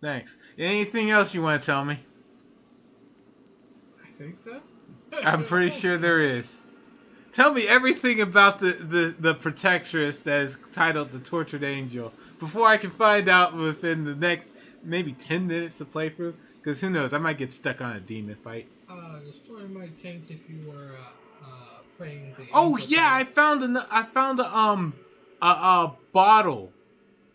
Thanks. Anything else you want to tell me? I think so. I'm pretty sure there is. Tell me everything about the protectress that is titled the Tortured Angel before I can find out within the next maybe 10 minutes of playthrough. Because who knows, I might get stuck on a demon fight. The story might change if you were playing the Oh angel yeah, title. I found a bottle.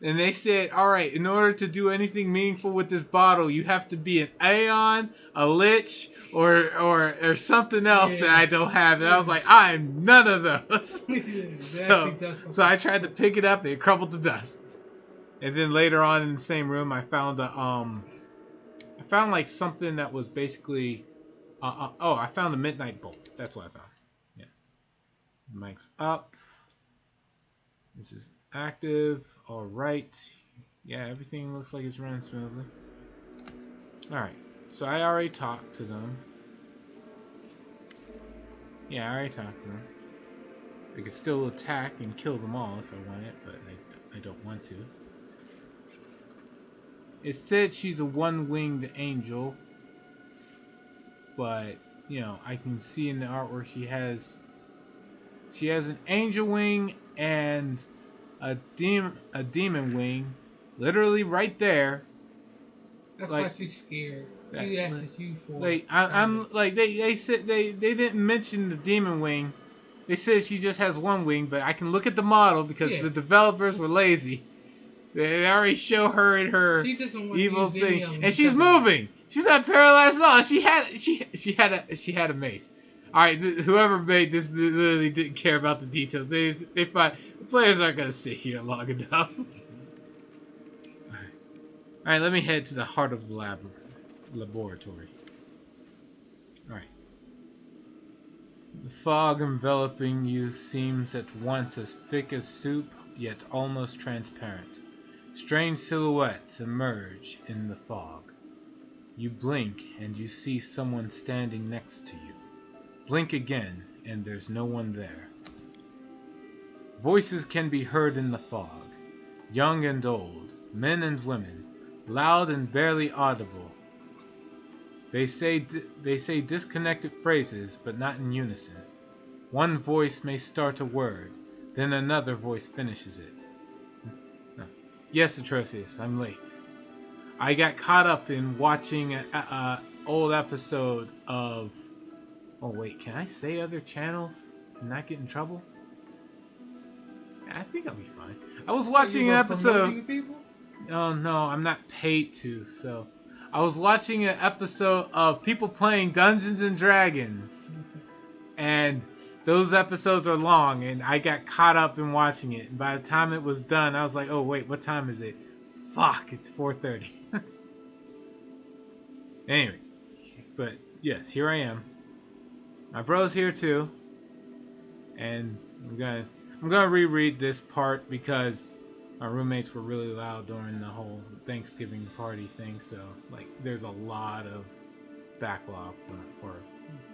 And they said, all right, in order to do anything meaningful with this bottle, you have to be an Aeon, a Lich, or something else that I don't have. And I was like, I'm none of those. so I tried to pick it up, and it crumbled to dust. And then later on in the same room, I found like something that was basically, I found a Midnight Bolt. That's what I found. Yeah, mic's up. This is active. All right. Yeah, everything looks like it's running smoothly. All right. So I already talked to them. Yeah, I already talked to them. I could still attack and kill them all if I wanted, but I don't want to. It said she's a one-winged angel, but you know I can see in the artwork she has an angel wing and a demon wing, literally right there. That's Like, why she's scared. She asks you for. Like I'm like they said they didn't mention the demon wing. They said she just has one wing, but I can look at the model because the developers were lazy. They already show her in her evil thing, and she's moving. She's not paralyzed at all. She had a mace. All right, whoever made this literally didn't care about the details. They find the players aren't gonna sit here long enough. All right, let me head to the heart of the laboratory. All right. The fog enveloping you seems at once as thick as soup, yet almost transparent. Strange silhouettes emerge in the fog. You blink and you see someone standing next to you. Blink again and there's no one there. Voices can be heard in the fog. Young and old, men and women, loud and barely audible. They say disconnected phrases, but not in unison. One voice may start a word, then another voice finishes it. Yes, Atrocious, I'm late. I got caught up in watching an old episode of... Oh wait, can I say other channels and not get in trouble? I think I'll be fine. I was watching an episode... Oh no, I'm not paid to, so... I was watching an episode of people playing Dungeons and Dragons. And those episodes are long, and I got caught up in watching it. And by the time it was done, I was like, oh wait, what time is it? Fuck, it's 4:30. Anyway, but yes, here I am. My bro's here too. And I'm gonna reread this part because my roommates were really loud during the whole Thanksgiving party thing, so like there's a lot of backlog or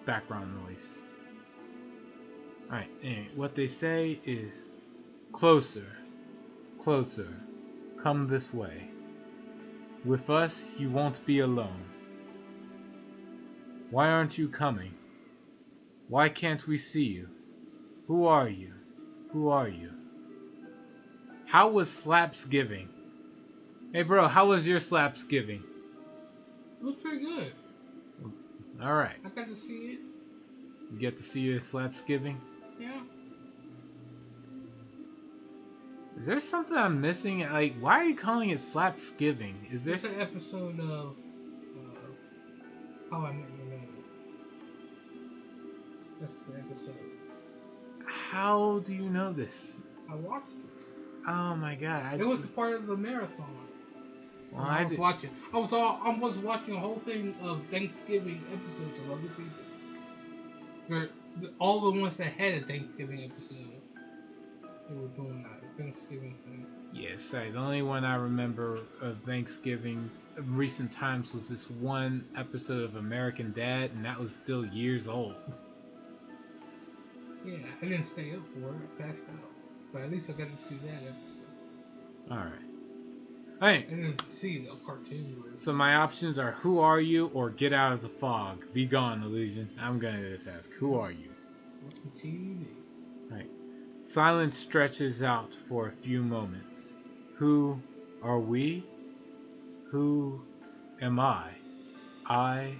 background noise. Alright, anyway, what they say is closer, closer, come this way. With us, you won't be alone. Why aren't you coming? Why can't we see you? Who are you? Who are you? How was Slapsgiving? Hey bro, how was your Slapsgiving? It was pretty good. Alright. I got to see it. You get to see your Slapsgiving? Yeah. Is there something I'm missing? Like, why are you calling it Slapsgiving? Is there... It's an episode of How I Met Your Mother. That's the episode. How do you know this? I watched it. Oh my god! It was part of the marathon. Well, I was watching. I was watching a whole thing of Thanksgiving episodes of other people. All the ones that had a Thanksgiving episode, they were doing that Thanksgiving thing. Yes, sorry. The only one I remember of Thanksgiving of recent times was this one episode of American Dad, and that was still years old. Yeah, I didn't stay up for it. I passed out. But at least I got to see that episode. Alright. Hey. And then see a part 2. So my options are who are you or get out of the fog. Be gone, illusion. I'm gonna just ask, who are you? Watching TV. Right. Silence stretches out for a few moments. Who are we? Who am I? I.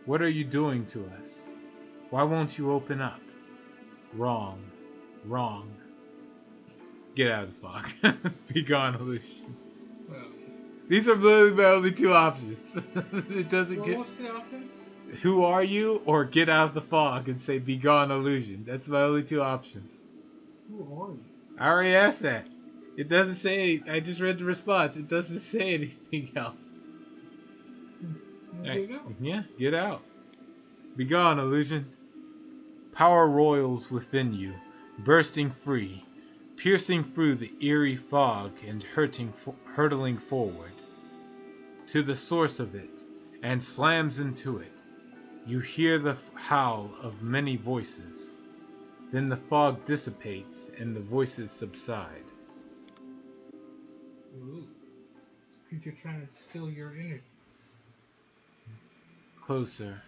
What are you doing to us? Why won't you open up? Wrong. Get out of the fog. Be gone, illusion. Well, These are literally my only two options. It doesn't get. What's the options? Who are you? Or get out of the fog and say be gone, illusion. That's my only two options. Who are you? I already asked that. It doesn't say. I just read the response. It doesn't say anything else. Right. Yeah, get out. Be gone, illusion. Power roils within you, bursting free, piercing through the eerie fog and hurtling forward to the source of it, and slams into it. You hear the howl of many voices. Then the fog dissipates and the voices subside. Ooh. Creature trying to steal your energy. Closer.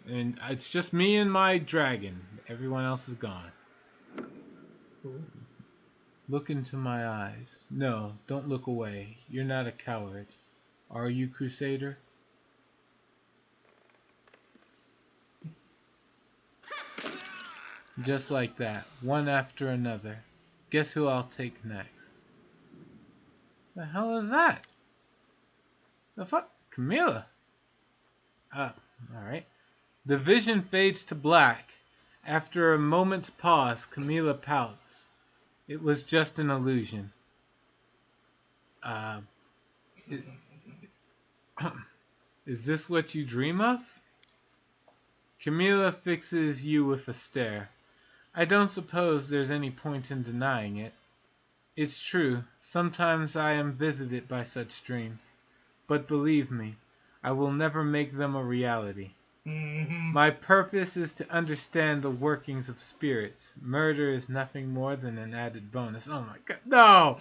And it's just me and my dragon. Everyone else is gone. Cool. Look into my eyes. No, don't look away. You're not a coward. Are you, Crusader? Just like that, one after another. Guess who I'll take next? The hell is that? The fuck? Camilla? Alright. The vision fades to black. After a moment's pause, Camilla pouts. It was just an illusion. Is this what you dream of? Camilla fixes you with a stare. I don't suppose there's any point in denying it. It's true, sometimes I am visited by such dreams. But believe me, I will never make them a reality. Mm-hmm. My purpose is to understand the workings of spirits. Murder is nothing more than an added bonus. Oh my god, no!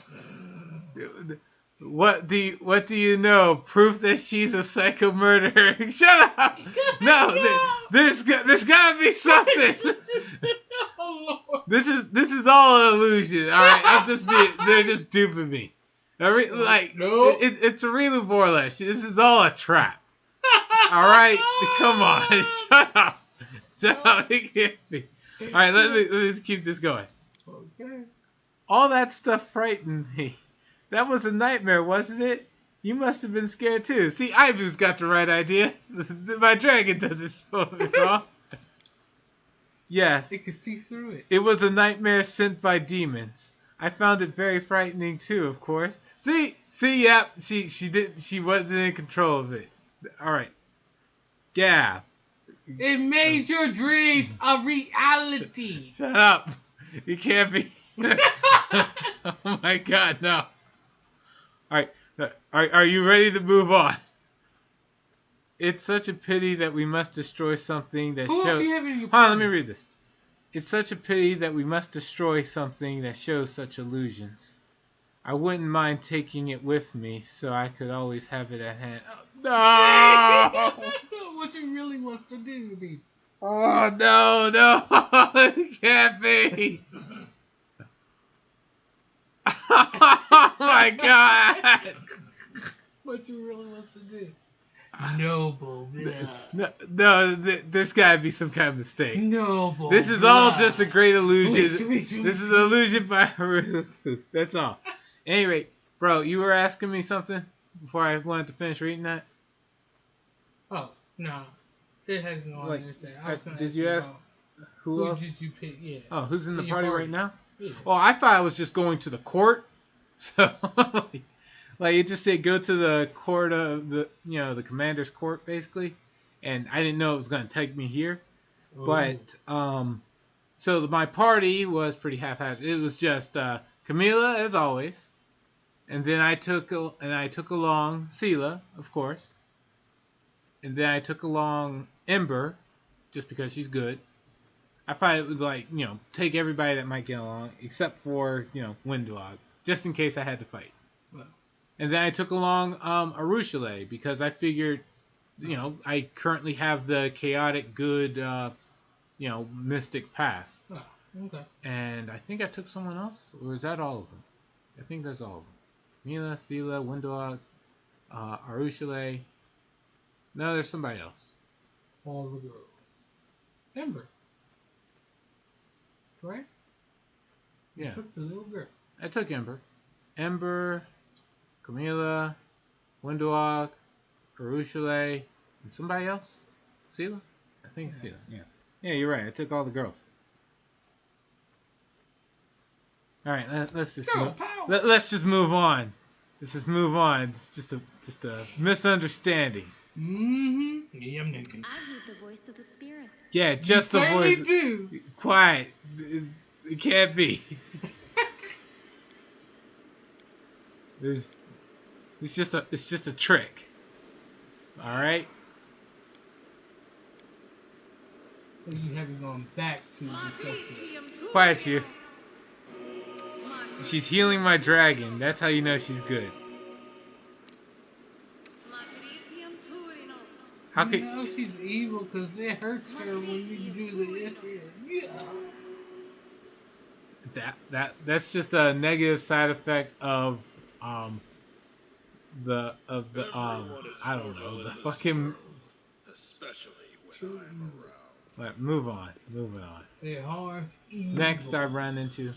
What do you know? Proof that she's a psycho murderer. Shut up! No, there's gotta be something. Oh, Lord. This is all an illusion. All right, they're just duping me. Nope. It's a real Vorlesh. This is all a trap. All right, come on, shut up. It can't be. All right, let's keep this going. Okay. All that stuff frightened me. That was a nightmare, wasn't it? You must have been scared too. See, Ivu's got the right idea. My dragon doesn't know it all. Yes. It can see through it. It was a nightmare sent by demons. I found it very frightening too, of course. See, yep, she wasn't in control of it. All right. Yeah. It made your dreams a reality. Shut up. You can't be. Oh my god, no. All right. Are you ready to move on? It's such a pity that we must destroy something that shows. Hold on, let me read this. It's such a pity that we must destroy something that shows such illusions. I wouldn't mind taking it with me, so I could always have it at hand. Oh, no! What you really want to do to me? Oh no! It can't be. Oh my god! What you really want to do? Noble blood. No, there's gotta be some kind of mistake. Noble. This is blood. all just a great illusion. Wait. This is an illusion by Haru. That's all. Anyway, bro, you were asking me something before I wanted to finish reading that? Oh, no. It has no idea. Did you ask who else? Did you pick? Yeah. Oh, who's in the party right now? Yeah. Oh, I thought I was just going to the court. So, like, it just said go to the court of the commander's court, basically. And I didn't know it was going to take me here. Ooh. But, so my party was pretty half-assed. It was just Camila, as always. And then I took along Sela, of course. And then I took along Ember, just because she's good. I thought it would like take everybody that might get along except for Windwalk, just in case I had to fight. Well, And then I took along Arushale because I figured I currently have the chaotic good mystic path. oh, okay. And I think I took someone else, or is that all of them? I think that's all of them. Mila, Sela, Windwalk, Arushale. No, there's somebody else. All the girls. Ember. Right? You Yeah. took the little girl. I took Ember. Ember, Camila, Windwalk, Arushale, and somebody else? Sela? I think Sela. Yeah. Yeah, you're right. I took all the girls. All right, let's just let's just move on. Let's just move on. It's just a misunderstanding. Mm-hmm. I hear the voice of the spirits. Yeah, just the voice. Do. Quiet. It can't be. It's just a trick. All right. You haven't gone back to the question. Quiet you. She's healing my dragon. That's how you know she's good. How could You know she's evil because it hurts her when you do the that's just a negative side effect of the I don't know, the fucking especially when I'm around. right, moving on. It harms evil. Next I ran into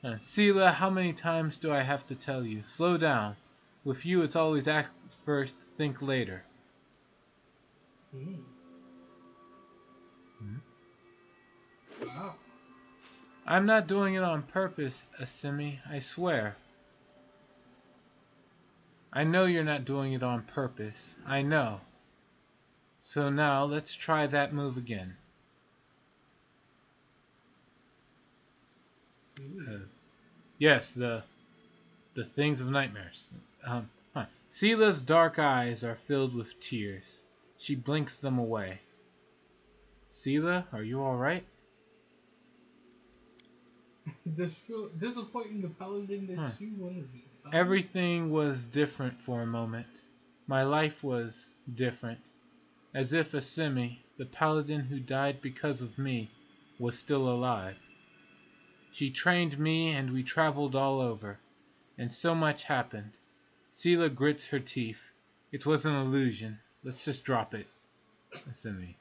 Sela, how many times do I have to tell you? Slow down. With you it's always act first, think later. Wow. I'm not doing it on purpose, Asimi, I swear. I know you're not doing it on purpose. I know. So now let's try that move again. Yes, the things of nightmares. Sela's dark eyes are filled with tears. She blinks them away. Sela, are you alright? Disappointing the paladin that you want to be. Everything was different for a moment. My life was different. As if Asimi, the paladin who died because of me, was still alive. She trained me and we traveled all over. And so much happened. Sela grits her teeth. It was an illusion. Let's just drop it. Asimi.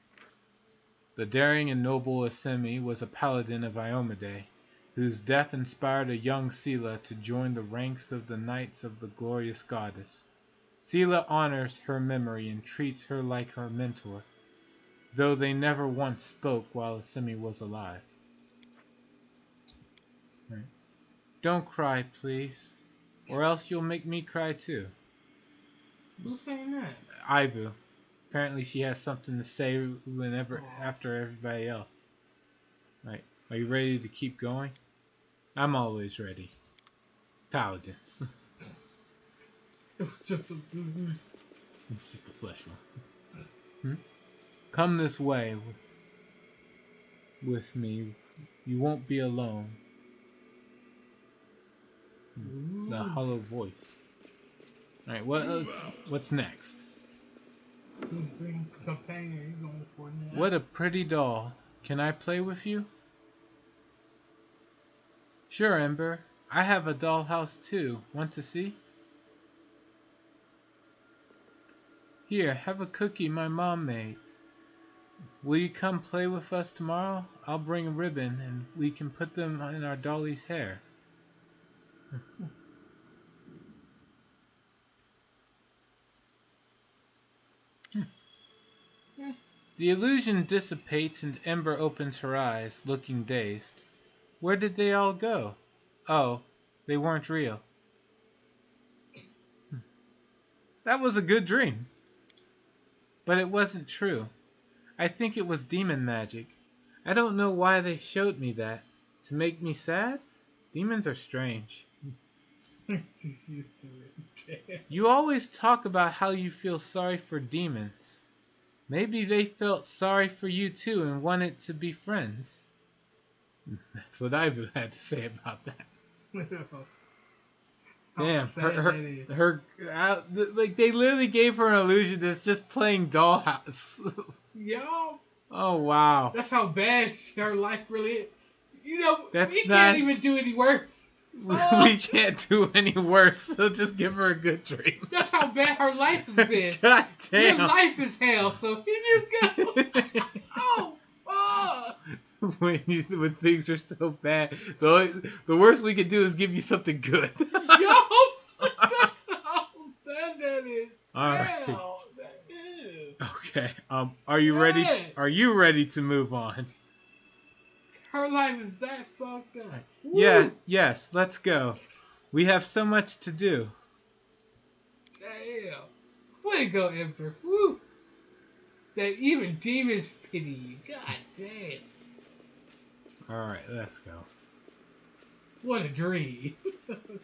The daring and noble Asimi was a paladin of Iomade, whose death inspired a young Sela to join the ranks of the Knights of the Glorious Goddess. Sela honors her memory and treats her like her mentor, though they never once spoke while Asimi was alive. Right. Don't cry, please, or else you'll make me cry too. Who's saying that? Ivu. Apparently she has something to say after everybody else. Right. Are you ready to keep going? I'm always ready. Paladins. It was just a It's just a flesh one. Come this way with me. You won't be alone. The hollow voice. Alright, what's next? Whose dream companion are you going for now? What a pretty doll. Can I play with you? Sure, Ember. I have a dollhouse too. Want to see? Here, have a cookie my mom made. Will you come play with us tomorrow? I'll bring a ribbon and we can put them in our dolly's hair. The illusion dissipates and Ember opens her eyes, looking dazed. Where did they all go? Oh, they weren't real. That was a good dream. But it wasn't true. I think it was demon magic. I don't know why they showed me that. To make me sad? Demons are strange. She's used to it. You always talk about how you feel sorry for demons. Maybe they felt sorry for you too and wanted to be friends. That's what I've had to say about that. How Damn, sad that is. like they literally gave her an illusion that's just playing dollhouse. Yo, Oh wow, that's how bad her life really is. You know, that's we not. can't even do any worse. We can't do any worse. So just give her a good dream. That's how bad her life has been. God damn. Your life is hell, so here you go. Oh, fuck. when things are so bad, the worst we could do is give you something good. Yo, that's how bad that is. All right. Hell, that is. Okay. Are you ready? Shit. Are you ready to move on? Her life is that fucked up. Yeah. Woo. Yes. Let's go. We have so much to do. Damn. Way to go, Emperor. Woo. That even demons pity you. God damn. All right. Let's go. What a dream.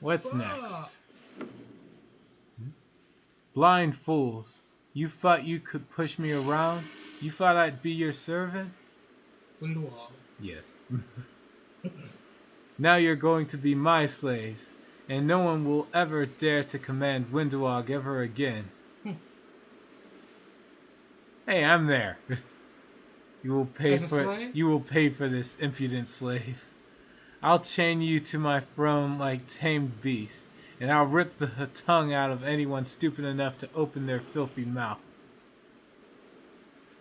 What's Fuck. next? Blind fools. You thought you could push me around? You thought I'd be your servant? Windwall. Yes. Now you're going to be my slaves, and no one will ever dare to command Windwalk ever again. Hey, I'm there. You will pay for this impudent slave. I'll chain you to my throne like tamed beasts, and I'll rip the tongue out of anyone stupid enough to open their filthy mouth.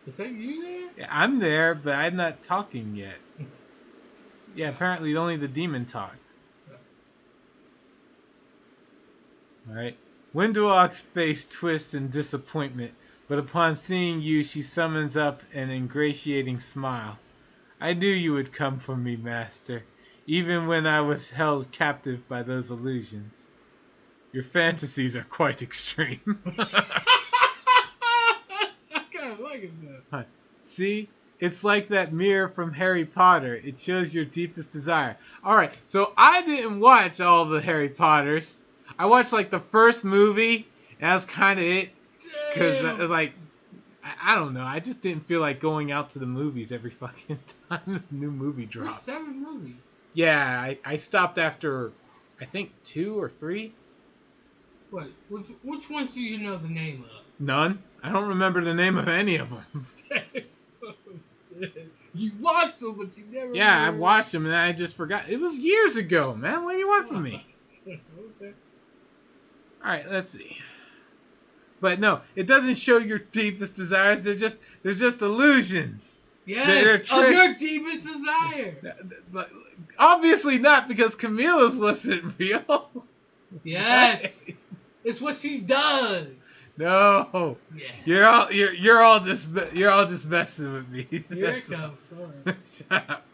Is that you there? Yeah, I'm there, but I'm not talking yet. Yeah, apparently only the demon talked. Alright. Windwalk's face twists in disappointment, but upon seeing you, she summons up an ingratiating smile. I knew you would come for me, master, even when I was held captive by those illusions. Your fantasies are quite extreme. I kind of like it though. See? It's like that mirror from Harry Potter. It shows your deepest desire. Alright, so I didn't watch all the Harry Potters. I watched like the first movie, and that's kind of it. Because, I don't know. I just didn't feel like going out to the movies every fucking time the new movie There's dropped. 7 movies. Yeah, I stopped after, I think, 2 or 3. What? Which ones do you know the name of? None. I don't remember the name of any of them. You watched them, but you never. Yeah, I watched them and I just forgot. It was years ago, man. What do you want from me? Okay. Alright, let's see. But no, it doesn't show your deepest desires. They're just illusions. Yes, They're your deepest desire. Obviously not, because Camilla's wasn't real. Yes, it's what she's done. No, Yeah. you're all just messing with me. Here it comes. Shut up.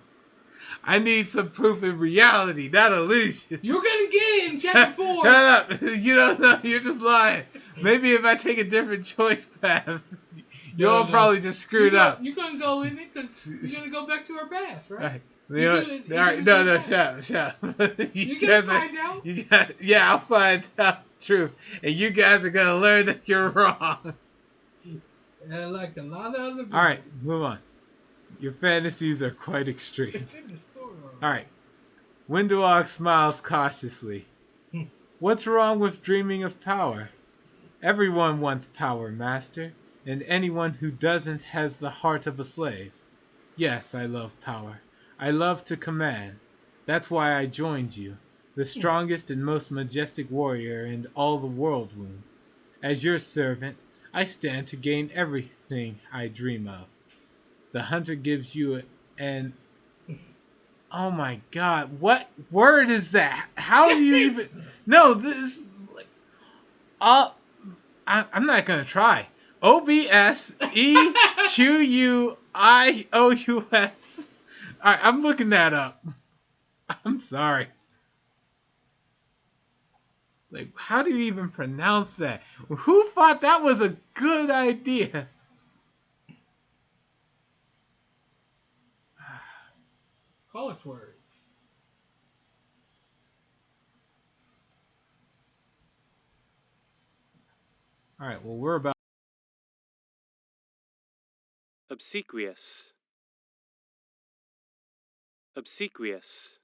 I need some proof in reality, not illusion. You're gonna get it in chapter 4. Shut up. You don't know. You're just lying. Maybe if I take a different choice path, you'll probably just screwed up. You're gonna go in it because you're gonna go back to her past, right? Alright, no, shut up. You gonna find out? Yeah, I'll find out the truth. And you guys are gonna learn that you're wrong. Like a lot of other people. Alright, move on. Your fantasies are quite extreme. It's in the story. Alright. Windwalk smiles cautiously. What's wrong with dreaming of power? Everyone wants power, master. And anyone who doesn't has the heart of a slave. Yes, I love power. I love to command. That's why I joined you, the strongest and most majestic warrior in all the world wound. As your servant, I stand to gain everything I dream of. The hunter gives you an... Oh my god, what word is that? How do you even... No, this... I'm not gonna try. OBSEQUIOUS. Alright, I'm looking that up. I'm sorry. Like, how do you even pronounce that? Who thought that was a good idea? College words. Alright, well, we're about... Obsequious. Obsequious.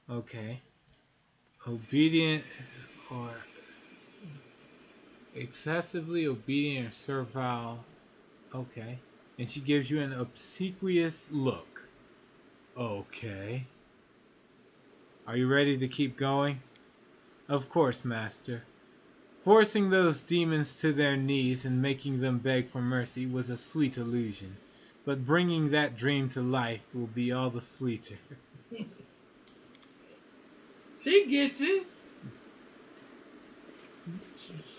Okay. Obedient or excessively obedient or servile. Okay. And she gives you an obsequious look. Okay. Are you ready to keep going? Of course, Master. Forcing those demons to their knees and making them beg for mercy was a sweet illusion. But bringing that dream to life will be all the sweeter. She gets it.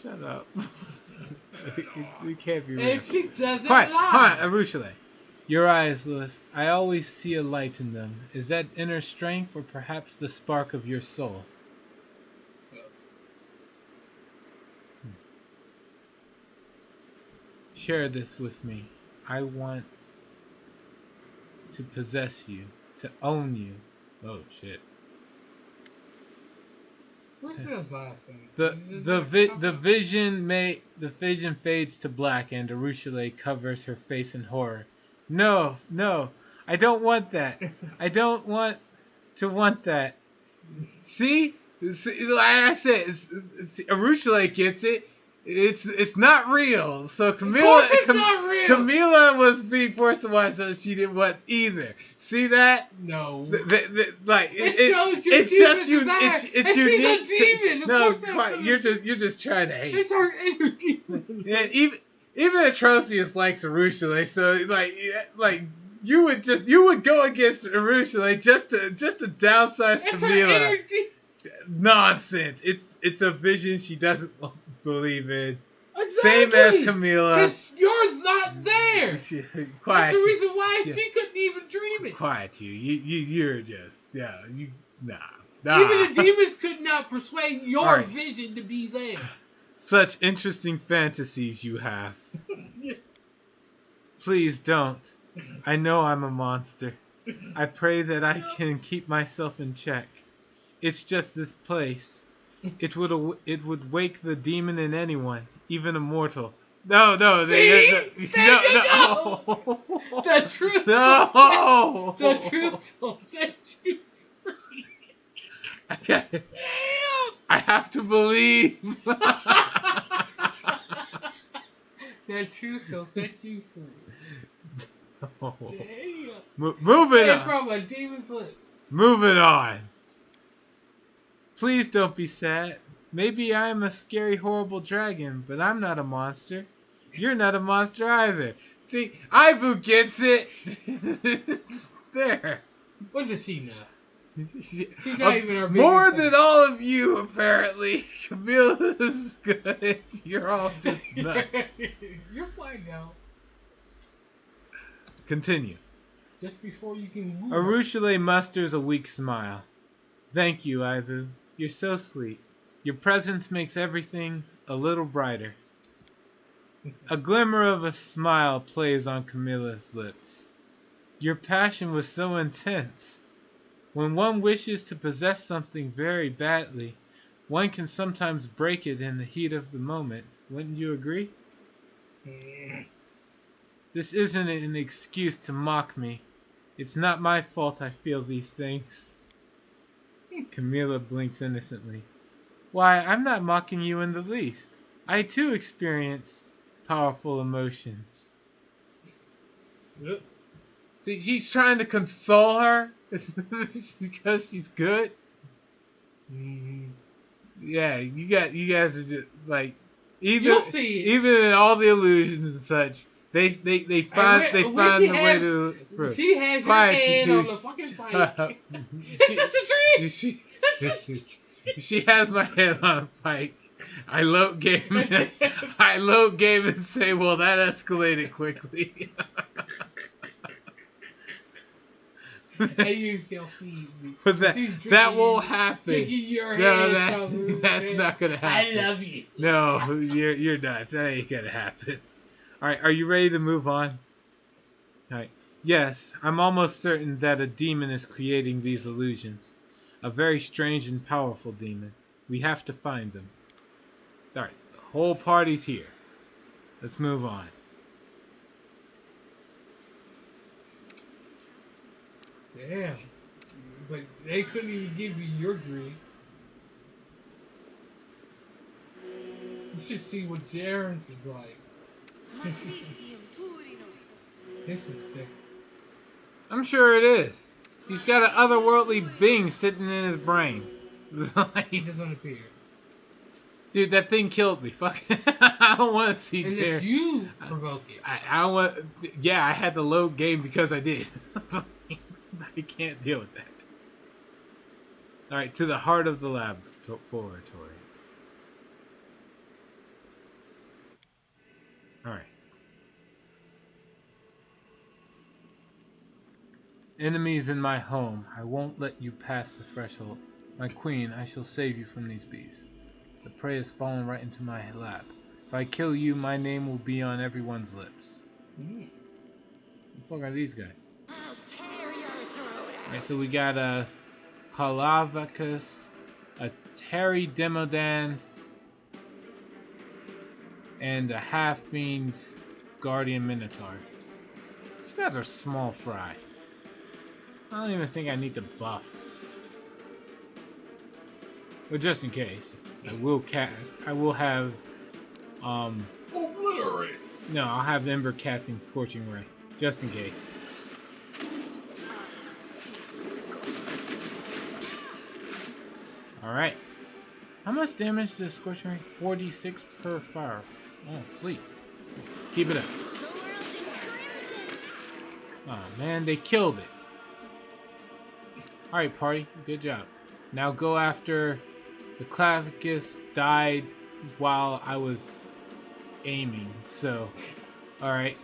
Shut up. It can't be real. And she doesn't Quiet, lie. Arushale. Your eyes, Lewis. I always see a light in them. Is that inner strength or perhaps the spark of your soul? Share this with me. I want to possess you, to own you. Oh shit. What's this last thing? The vision fades to black and Arushale covers her face in horror. No, I don't want that. I don't want to want that. See, like I said, Arushale gets it. It's not real. So Camila, not real. Camila was being forced to watch, so she didn't want either. See that? No. It's just you. It's unique. She's a demon. No, quite, you're just trying to hate. It's her demon. Yeah, even Atrocious likes Arushale, so like you would go against Arushale just to downsize Camila. Nonsense. It's a vision she doesn't believe in. Exactly. Same as Camila. Because yours not there. Quiet. That's the reason why she couldn't even dream it. Quiet you're just nah. Even the demons could not persuade your vision to be there. Such interesting fantasies you have. Please don't. I know I'm a monster. I pray that I can keep myself in check. It's just this place. It would wake the demon in anyone, even a mortal. No. No. The truth. No. The truth will set you free. I have to believe. The truth will set you free. No. Moving on. From a demon's lips. Moving on. Please don't be sad. Maybe I'm a scary, horrible dragon, but I'm not a monster. You're not a monster either. See, Ivu gets it. There. What does she know? She's not even our more biggest than all of you, apparently. Camilla's good. You're all just nuts. You're fine now. Continue. Just before you can move. Arushale musters a weak smile. Thank you, Ivu. You're so sweet. Your presence makes everything a little brighter. A glimmer of a smile plays on Camilla's lips. Your passion was so intense. When one wishes to possess something very badly, one can sometimes break it in the heat of the moment. Wouldn't you agree? This isn't an excuse to mock me. It's not my fault I feel these things. Camilla blinks innocently. Why, I'm not mocking you in the least. I too experience powerful emotions. See, she's trying to console her because she's good. Yeah, you guys are just like You'll see it. Even in all the illusions and such. They find the way to. She has your hand on the fucking pike. It's just a dream. She has my hand on a pike. I load game and say, well, that escalated quickly. I use your feet. But that won't happen. Your No, that's not gonna happen. I love you. No, you're nuts. That ain't gonna happen. All right, are you ready to move on? All right. Yes, I'm almost certain that a demon is creating these illusions. A very strange and powerful demon. We have to find them. Alright, the whole party's here. Let's move on. Damn. But they couldn't even give you your drink. You should see what Jaren's is like. This is sick. I'm sure it is. He's got an otherworldly being sitting in his brain. He just want to appear. Dude, that thing killed me. Fuck. I don't want to see And Darren. if you provoke it. I don't want. Yeah, I had to load game because I did. I can't deal with that. Alright, to the heart of the laboratory. Alright. Enemies in my home, I won't let you pass the threshold. My queen, I shall save you from these beasts. The prey has fallen right into my lap. If I kill you, my name will be on everyone's lips. What the fuck are these guys? Alright, so we got a Calavacus, a Terry Demodand, and a half-fiend Guardian Minotaur. These guys are small fry. I don't even think I need to buff. But just in case, I will have, Obliterate! no, I'll have Ember casting Scorching Ray. Just in case. Alright. How much damage does Scorching Ray? 46 per fire. Oh, sleep. Keep it up. Oh man, they killed it. Alright, party. Good job. Now go after the Clavicus died while I was aiming. So, alright.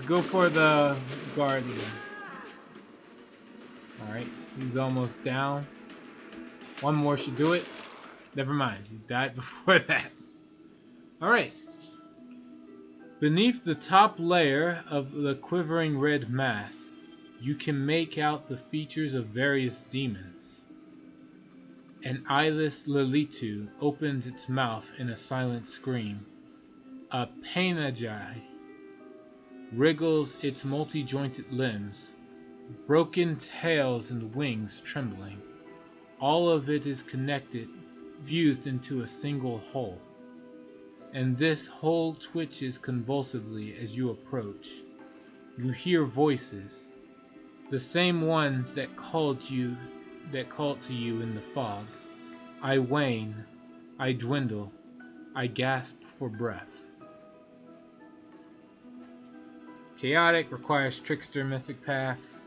Go for the Guardian. Alright, he's almost down. One more should do it. Never mind, he died before that. Alright. Beneath the top layer of the quivering red mass, you can make out the features of various demons. An eyeless Lilitu opens its mouth in a silent scream. A Panagi wriggles its multi-jointed limbs, broken tails and wings trembling. All of it is connected, fused into a single whole. And this whole twitches convulsively as you approach. You hear voices, the same ones that called to you in the fog. I wane, I dwindle, I gasp for breath. Chaotic requires Trickster Mythic Path.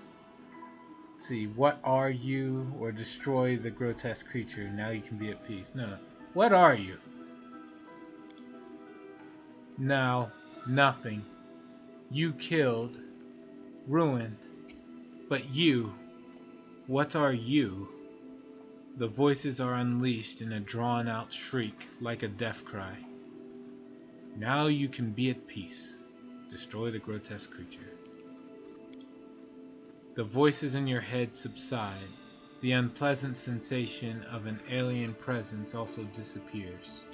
Let's see, what are you? Or destroy the grotesque creature. Now you can be at peace. No. What are you? Now, nothing. You killed, ruined. But you, what are you? The voices are unleashed in a drawn-out shriek like a death cry. Now you can be at peace. Destroy the grotesque creature. The voices in your head subside. The unpleasant sensation of an alien presence also disappears.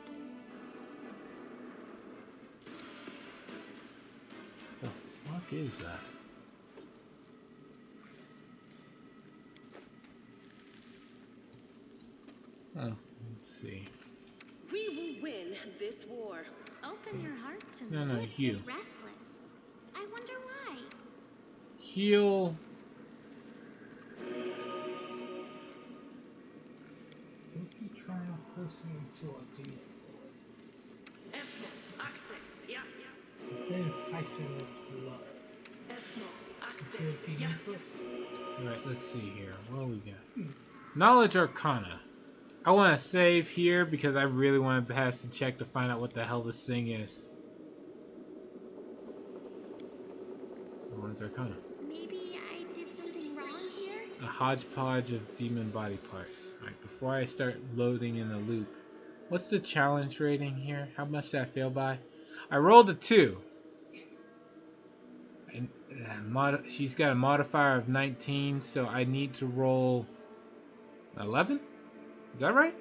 The fuck is that? Oh, let's see. We will win this war. Open your heart to No, Zip you. is restless. I wonder why. Heal. Don't you try to force me into a deal. Yes. Then Sison is blood. If you're a demon first. Alright, let's see here. What do we got? Knowledge Arcana. I want to save here because I really want to pass the check to find out what the hell this thing is. Knowledge Arcana. Maybe I did something wrong here? A hodgepodge of demon body parts. Alright, before I start loading in the loop, what's the challenge rating here? How much did I fail by? I rolled a 2. And she's got a modifier of 19, so I need to roll 11? Is that right?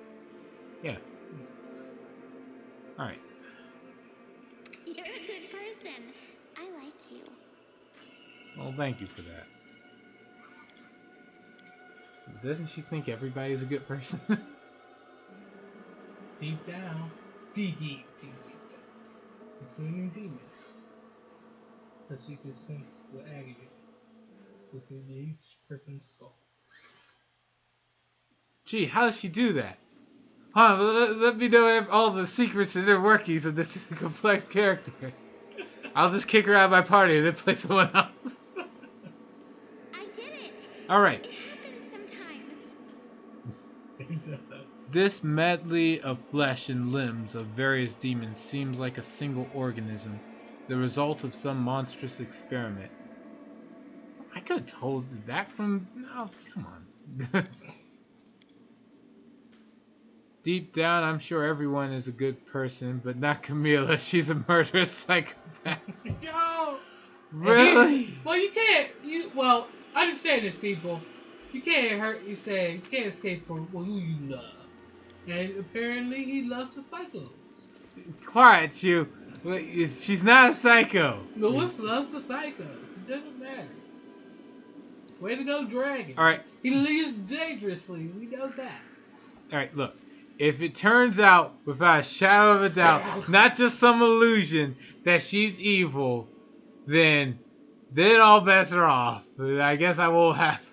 Yeah. Alright. You're a good person. I like you. Well, thank you for that. Doesn't she think everybody's a good person? Deep down. Deep down. Including demons. But she can sense the agony within each person's soul. Gee, how does she do that? Huh, let me know all the secrets and inner workings of this complex character. I'll just kick her out of my party and then play someone else. I did it. Alright. It happens sometimes. This medley of flesh and limbs of various demons seems like a single organism, the result of some monstrous experiment. I could have told that from... Oh, come on. Deep down, I'm sure everyone is a good person, but not Camila. She's a murderous psychopath. Yo! Really? Well, you can't. Well, understand this, people. You can't you can't escape from who you love. And apparently, he loves the psychos. Quiet, you. She's not a psycho. Lewis loves the psychos. It doesn't matter. Way to go, Dragon. Alright. He leaves dangerously. We know that. Alright, look. If it turns out, without a shadow of a doubt, not just some illusion, that she's evil, then all bets are off. I guess I won't have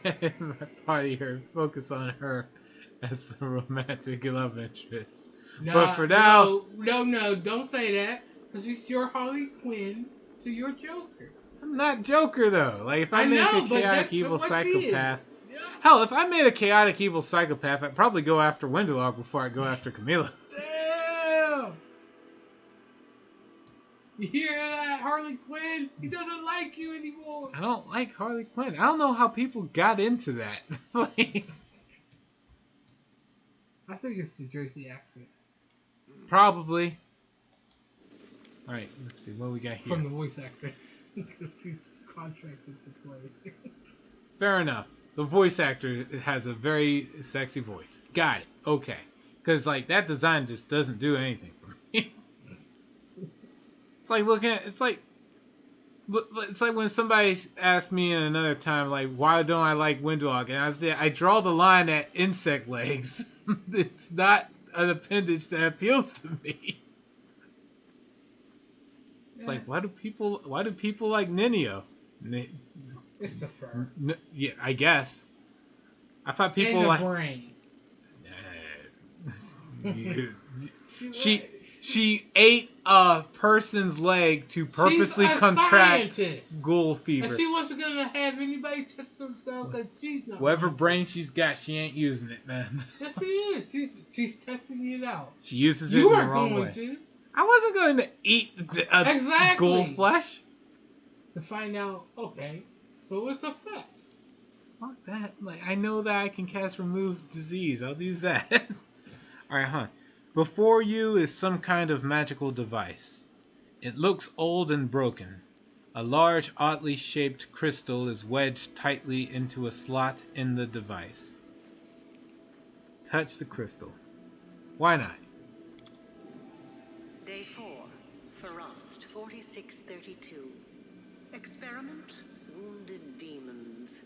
her in my party or focus on her as the romantic love interest. But for now... No, don't say that. Because she's your Harley Quinn to your Joker. I'm not Joker, though. Like, if I make a chaotic evil psychopath... Yeah. Hell, if I made a chaotic evil psychopath, I'd probably go after Wendelog before I go after Camila. Damn! You hear that, Harley Quinn? He doesn't like you anymore. I don't like Harley Quinn. I don't know how people got into that. Like, I think it's the Jersey accent. probably. Alright, let's see what we got here. From the voice actor. Because he's contracted to play. Fair enough. The voice actor has a very sexy voice. Got it. Okay. Because, like, that design just doesn't do anything for me. It's like looking at... It's like when somebody asked me in another time, like, why don't I like Windwalk? And I said, I draw the line at insect legs. It's not an appendage that appeals to me. It's like, why do people like Ninio? It's the fur. Yeah, I guess. I thought people and the like brain. she ate a person's leg to purposely contract scientist. ghoul fever. And she wasn't gonna have anybody test themselves because she's not. Whatever brain she's got, she ain't using it, man. Yes, she is. She's testing it out. She uses it You in were the wrong going way. to. I wasn't going to eat Exactly. ghoul flesh. To find out, okay, so it's a fact. Fuck that. Like, I know that I can cast remove disease. I'll use that. Alright, huh. Before you is some kind of magical device. It looks old and broken. A large, oddly shaped crystal is wedged tightly into a slot in the device. Touch the crystal. Why not? Day 4. Frost, 4632. Experiment, wounded demons.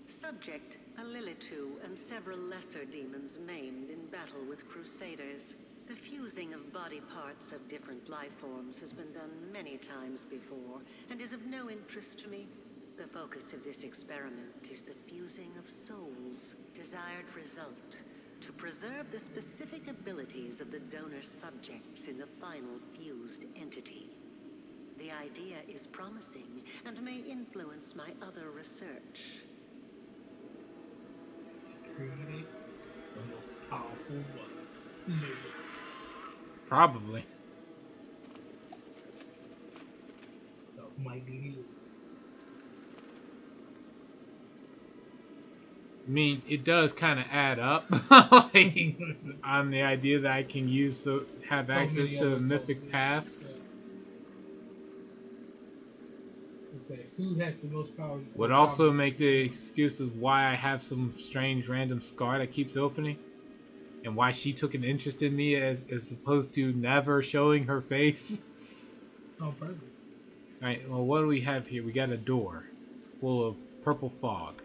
Subject, a Lilitu and several lesser demons maimed in battle with crusaders. The fusing of body parts of different life forms has been done many times before, and is of no interest to me. The focus of this experiment is the fusing of souls. Desired result, to preserve the specific abilities of the donor subjects in the final fused entity. The idea is promising and may influence my other research. Created the most powerful one. Probably. The mighty Lewis. I mean, it does kind of add up. Like, on the idea that I can have access to mythic paths. Who has the most power? Would also make the excuses why I have some strange random scar that keeps opening. and why she took an interest in me as opposed to never showing her face. Oh, perfect. Alright, well, what do we have here? We got a door full of purple fog.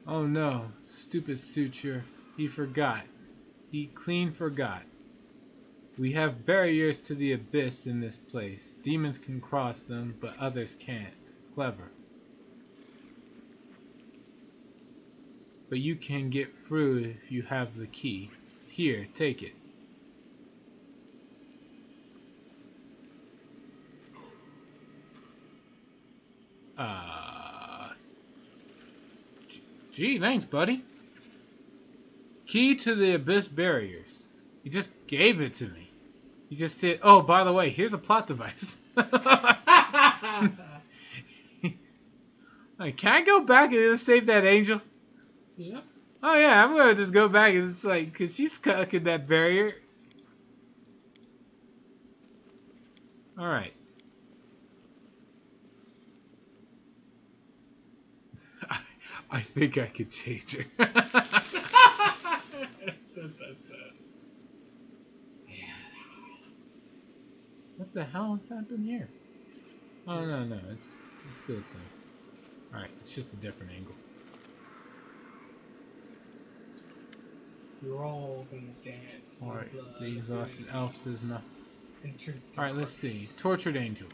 Oh no, stupid suture. He forgot. He clean forgot. We have barriers to the abyss in this place. Demons can cross them, but others can't. Clever. But you can get through if you have the key. Here, take it. Gee, thanks, buddy. Key to the abyss barriers. He just gave it to me. He just said, oh, by the way, here's a plot device. Like, can I go back and save that angel? Yeah. Oh, yeah, I'm going to just go back and it's like, because she's stuck in that barrier. Alright. I think I could change her. What the hell happened here? Oh, no, it's still the same. Alright, it's just a different angle. We're all gonna dance. Alright, the exhausted elf says no. Alright, Alright, let's see. Tortured angel.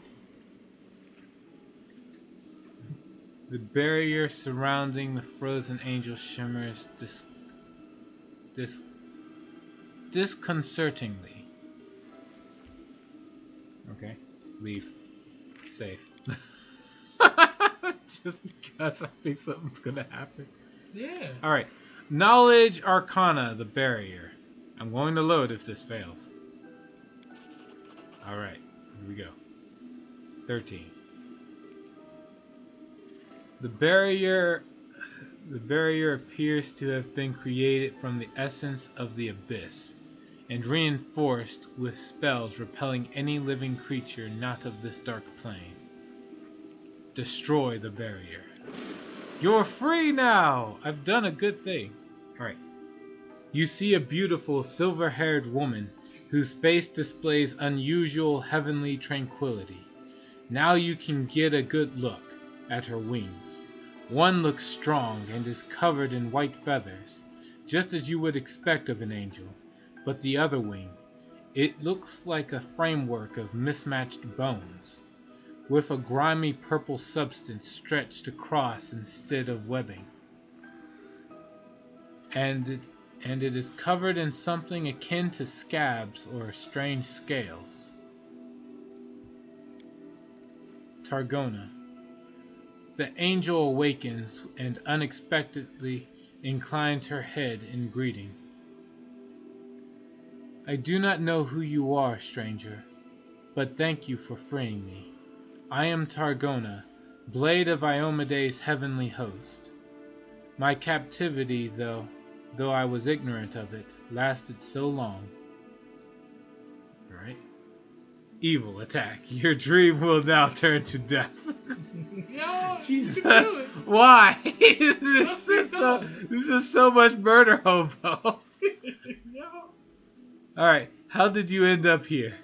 The barrier surrounding the frozen angel shimmers disconcertingly. Okay, leave. Safe. Just because I think something's gonna happen. Yeah. Alright. Knowledge Arcana, the barrier. I'm going to load if this fails. Alright, here we go. 13. The barrier appears to have been created from the essence of the abyss, and reinforced with spells repelling any living creature not of this dark plane. Destroy the barrier. You're free now! I've done a good thing. Alright. You see a beautiful silver-haired woman whose face displays unusual heavenly tranquility. Now you can get a good look at her wings. One looks strong and is covered in white feathers, just as you would expect of an angel. But the other wing, it looks like a framework of mismatched bones, with a grimy purple substance stretched across instead of webbing. And it is covered in something akin to scabs or strange scales. Targona. The angel awakens and unexpectedly inclines her head in greeting. I do not know who you are, stranger, but thank you for freeing me. I am Targona, blade of Iomede's heavenly host. My captivity, though I was ignorant of it, lasted so long. Alright. Evil attack. Your dream will now turn to death. No, Jesus. Why? This is so much murder hobo. No. Alright, how did you end up here?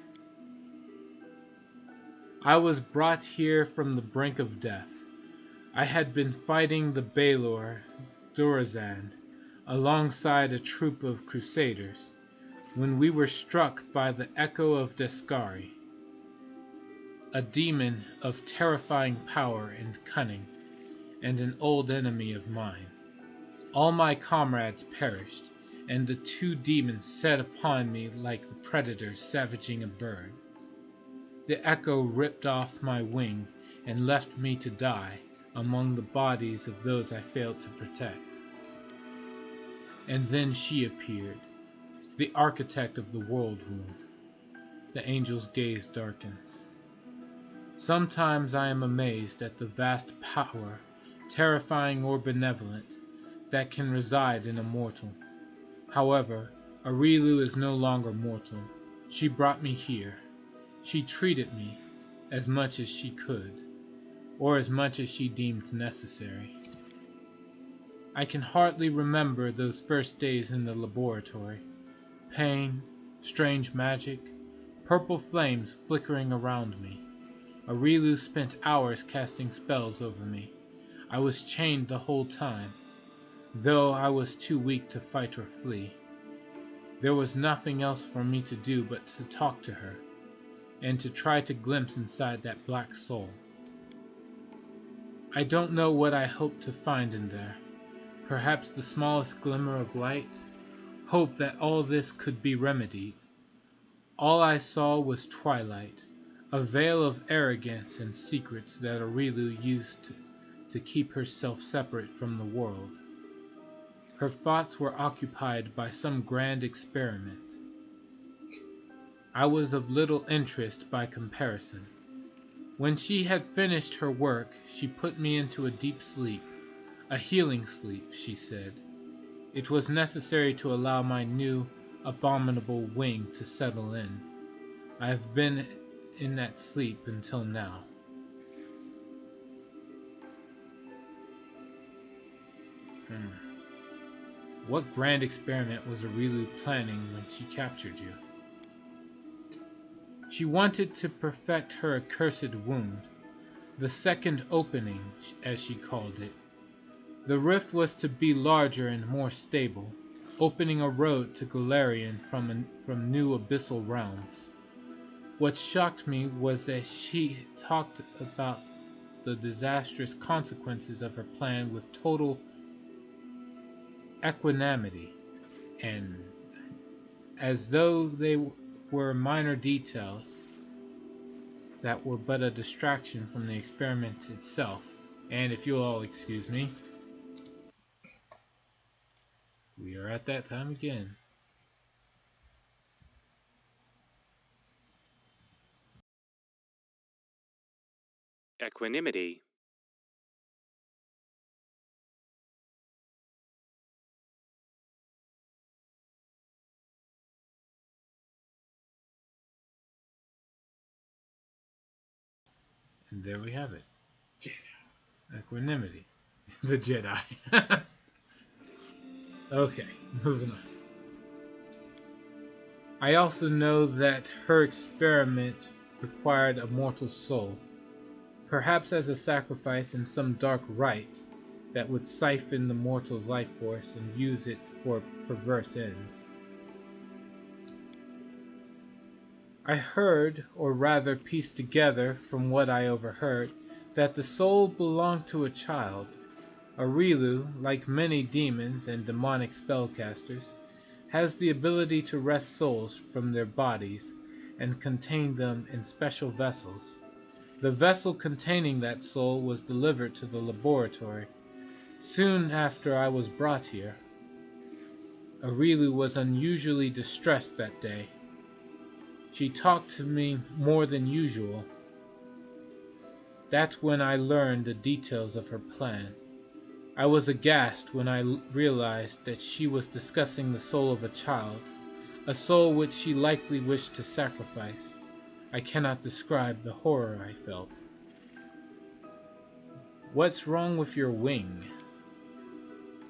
I was brought here from the brink of death. I had been fighting the Baelor Durazand alongside a troop of crusaders when we were struck by the echo of Descari, a demon of terrifying power and cunning, and an old enemy of mine. All my comrades perished, and the two demons set upon me like the predators savaging a bird. The echo ripped off my wing and left me to die among the bodies of those I failed to protect. And then she appeared, the architect of the world wound. The angel's gaze darkens. Sometimes I am amazed at the vast power, terrifying or benevolent, that can reside in a mortal. However, Arilu is no longer mortal. She brought me here. She treated me as much as she could. or as much as she deemed necessary. I can hardly remember those first days in the laboratory. Pain, strange magic, purple flames flickering around me. Aurilu spent hours casting spells over me. I was chained the whole time, though I was too weak to fight or flee. There was nothing else for me to do but to talk to her, and to try to glimpse inside that black soul. I don't know what I hoped to find in there. Perhaps the smallest glimmer of light? Hope that all this could be remedied. All I saw was twilight, a veil of arrogance and secrets that Aurilu used to keep herself separate from the world. Her thoughts were occupied by some grand experiment. I was of little interest by comparison. When she had finished her work, she put me into a deep sleep, a healing sleep, she said. It was necessary to allow my new, abominable wing to settle in. I have been in that sleep until now. What grand experiment was Aurilu planning when she captured you? She wanted to perfect her accursed wound, the second opening, as she called it. The rift was to be larger and more stable, opening a road to Galarian from new abyssal realms. What shocked me was that she talked about the disastrous consequences of her plan with total equanimity, and as though they were minor details that were but a distraction from the experiment itself. And if you'll all excuse me, we are at that time again. Equanimity. And there we have it. Jedi. Equanimity. The Jedi. Okay, moving on. I also know that her experiment required a mortal soul, perhaps as a sacrifice in some dark rite that would siphon the mortal's life force and use it for perverse ends. I heard, or rather pieced together from what I overheard, that the soul belonged to a child. Aurilu, like many demons and demonic spellcasters, has the ability to wrest souls from their bodies and contain them in special vessels. The vessel containing that soul was delivered to the laboratory soon after I was brought here. Aurilu was unusually distressed that day. She talked to me more than usual. That's when I learned the details of her plan. I was aghast when I realized that she was discussing the soul of a child, a soul which she likely wished to sacrifice. I cannot describe the horror I felt. What's wrong with your wing?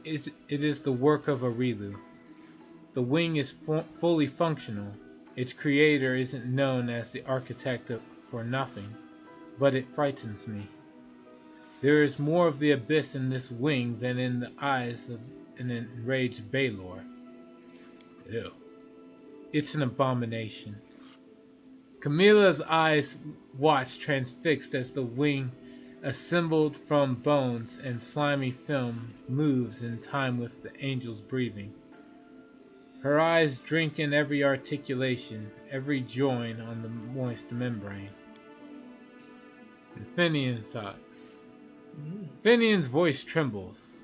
It is the work of Aurilu. The wing is fully functional. Its creator isn't known as the architect for nothing, but it frightens me. There is more of the abyss in this wing than in the eyes of an enraged Baelor. Ew. It's an abomination. Camilla's eyes watched transfixed as the wing, assembled from bones and slimy film, moves in time with the angel's breathing. Her eyes drink in every articulation, every join on the moist membrane. And Finian talks. Finian's voice trembles.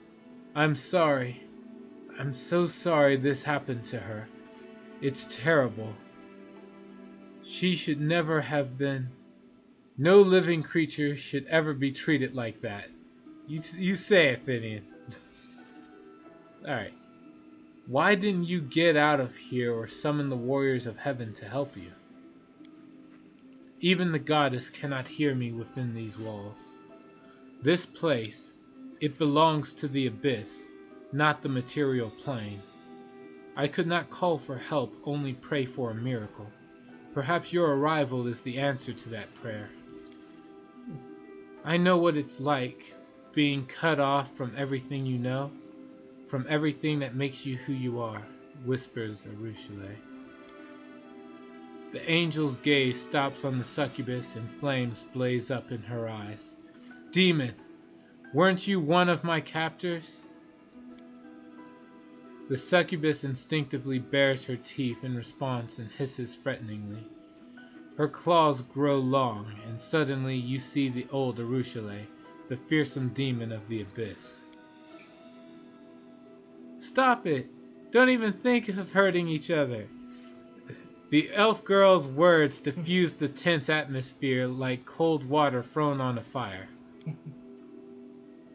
I'm sorry. I'm so sorry this happened to her. It's terrible. She should never have been. No living creature should ever be treated like that. You say it, Finian. Alright. Why didn't you get out of here or summon the warriors of heaven to help you? Even the goddess cannot hear me within these walls. This place, it belongs to the abyss, not the material plane. I could not call for help, only pray for a miracle. Perhaps your arrival is the answer to that prayer. I know what it's like, being cut off from everything you know, from everything that makes you who you are, whispers Arushale. The angel's gaze stops on the succubus and flames blaze up in her eyes. Demon, weren't you one of my captors? The succubus instinctively bares her teeth in response and hisses threateningly. Her claws grow long, and suddenly you see the old Arushale, the fearsome demon of the abyss. Stop it! Don't even think of hurting each other! The elf girl's words diffuse the tense atmosphere like cold water thrown on a fire.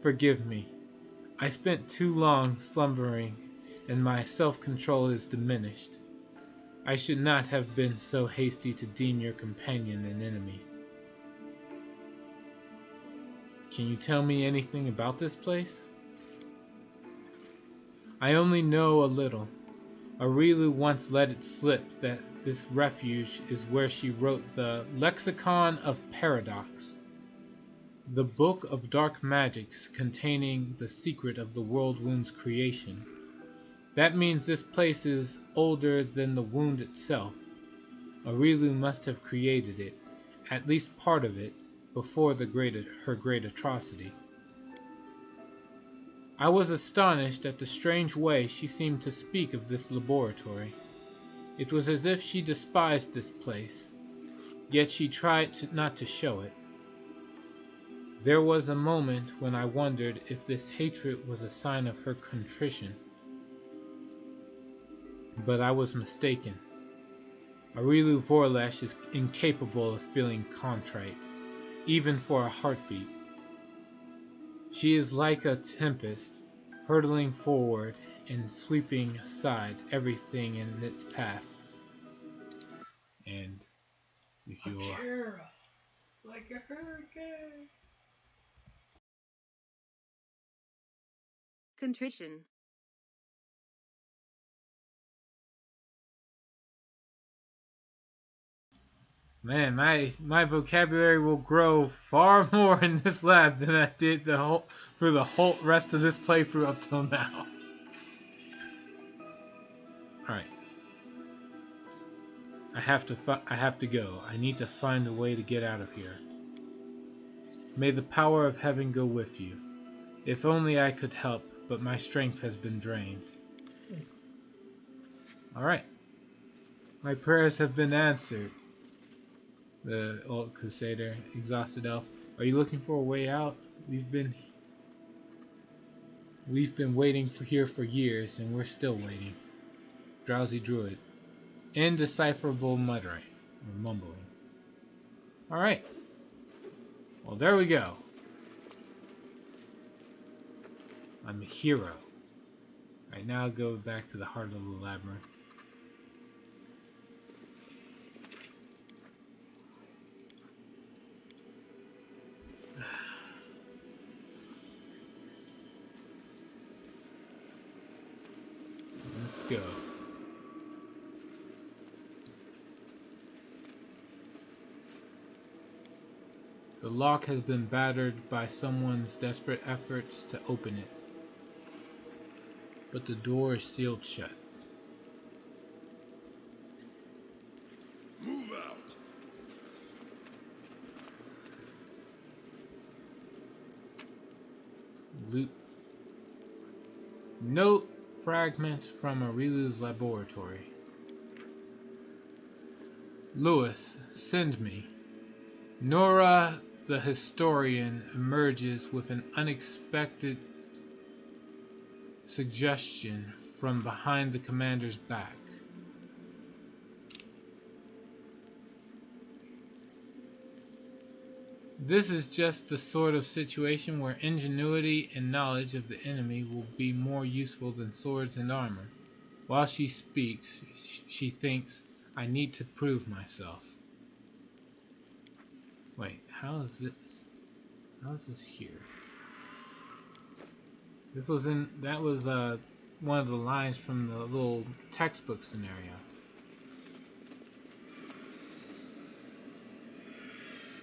Forgive me. I spent too long slumbering, and my self-control is diminished. I should not have been so hasty to deem your companion an enemy. Can you tell me anything about this place? I only know a little. Aurilu once let it slip that this refuge is where she wrote the Lexicon of Paradox, the book of dark magics containing the secret of the world wound's creation. That means this place is older than the wound itself. Aurilu must have created it, at least part of it, before her great atrocity. I was astonished at the strange way she seemed to speak of this laboratory. It was as if she despised this place, yet she tried not to show it. There was a moment when I wondered if this hatred was a sign of her contrition. But I was mistaken. Aurilu Vorlesh is incapable of feeling contrite, even for a heartbeat. She is like a tempest, hurtling forward and sweeping aside everything in its path. And if you Akira, like a hurricane. Contrition. Man, my vocabulary will grow far more in this lab than I did for the whole rest of this playthrough up till now. Alright. I have to go. I need to find a way to get out of here. May the power of heaven go with you. If only I could help, but my strength has been drained. Alright. My prayers have been answered. The old crusader, exhausted elf. Are you looking for a way out? We've been waiting here for years, and we're still waiting. Drowsy druid. Indecipherable muttering or mumbling. Alright. Well, there we go. I'm a hero. Alright, now go back to the heart of the labyrinth. Let's go. The lock has been battered by someone's desperate efforts to open it, but the door is sealed shut. Move out. Loot. Note fragments from Aurilu's laboratory. Lewis, send me. Nora, the historian, emerges with an unexpected suggestion from behind the commander's back. This is just the sort of situation where ingenuity and knowledge of the enemy will be more useful than swords and armor. While she speaks, she thinks, I need to prove myself. Wait, how is this? How is this here? That was one of the lines from the little textbook scenario.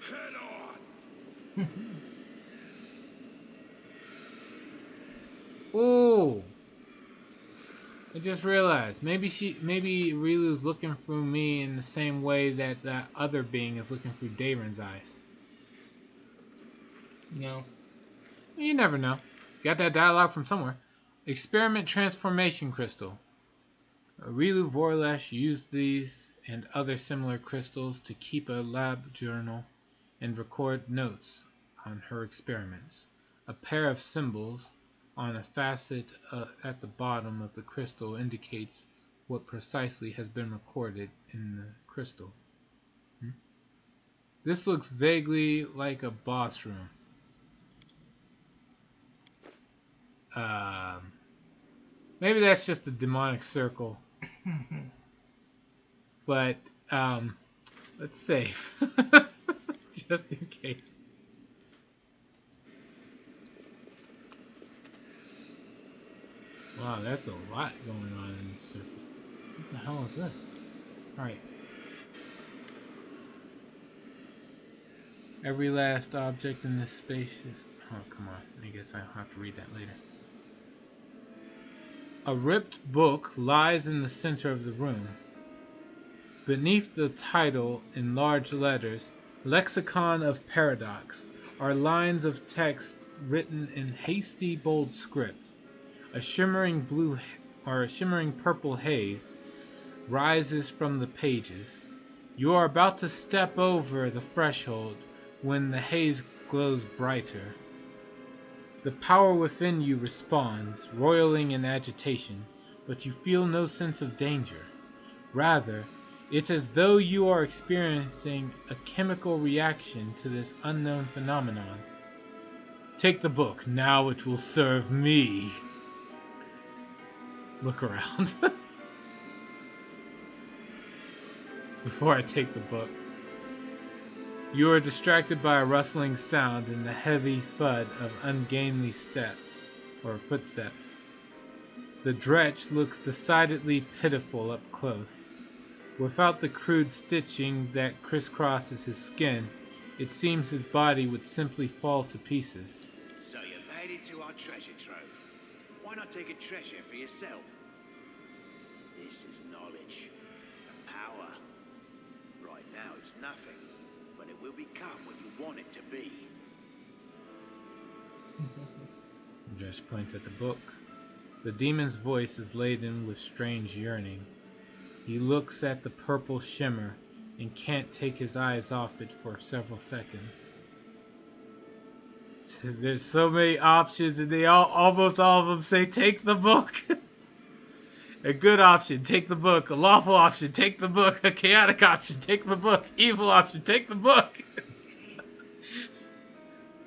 Head on. Oh, I just realized maybe Rilu's looking through me in the same way that that other being is looking through Daron's eyes. No. You never know. Got that dialogue from somewhere. Experiment transformation crystal. Rilu Vorlesh used these and other similar crystals to keep a lab journal and record notes on her experiments. A pair of symbols on a facet at the bottom of the crystal indicates what precisely has been recorded in the crystal. This looks vaguely like a boss room. Maybe that's just a demonic circle. But let's save. Just in case. Wow, that's a lot going on in this circle. What the hell is this? Alright. Every last object in this space is... Oh, come on. I guess I'll have to read that later. A ripped book lies in the center of the room. Beneath the title, in large letters, Lexicon of Paradox, are lines of text written in hasty, bold script. A shimmering purple haze rises from the pages. You are about to step over the threshold when the haze glows brighter. The power within you responds, roiling in agitation, but you feel no sense of danger. Rather, it's as though you are experiencing a chemical reaction to this unknown phenomenon. Take the book, now it will serve me. Look around. Before I take the book. You are distracted by a rustling sound and the heavy thud of ungainly steps, or footsteps. The dretch looks decidedly pitiful up close. Without the crude stitching that crisscrosses his skin, it seems his body would simply fall to pieces. So you made it to our treasure trove. Why not take a treasure for yourself? This is knowledge. And power. Right now it's nothing, but it will become what you want it to be. Dretch points at the book. The demon's voice is laden with strange yearning. He looks at the purple shimmer and can't take his eyes off it for several seconds. There's so many options and almost all of them say take the book. A good option, take the book. A lawful option, take the book. A chaotic option, take the book. Evil option, take the book.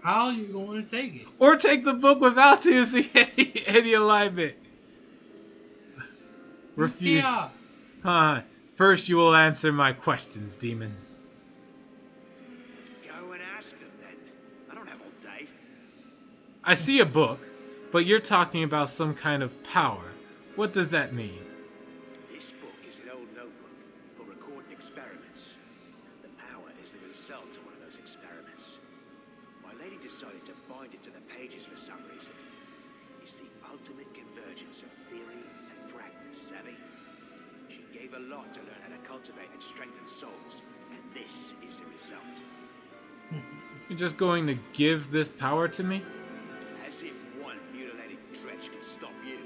How are you going to take it? Or take the book without using any alignment. Refuse. First you will answer my questions, demon. Go and ask them then. I don't have all day. I see a book, but you're talking about some kind of power. What does that mean? This book is an old notebook for recording experiments. The power is the result of one of those experiments. My lady decided to bind it to the pages for some reason. It's the ultimate convergence of theory and practice, savvy? She gave a lot to learn how to cultivate and strengthen souls, and this is the result. You're just going to give this power to me? As if one mutilated dretch could stop you.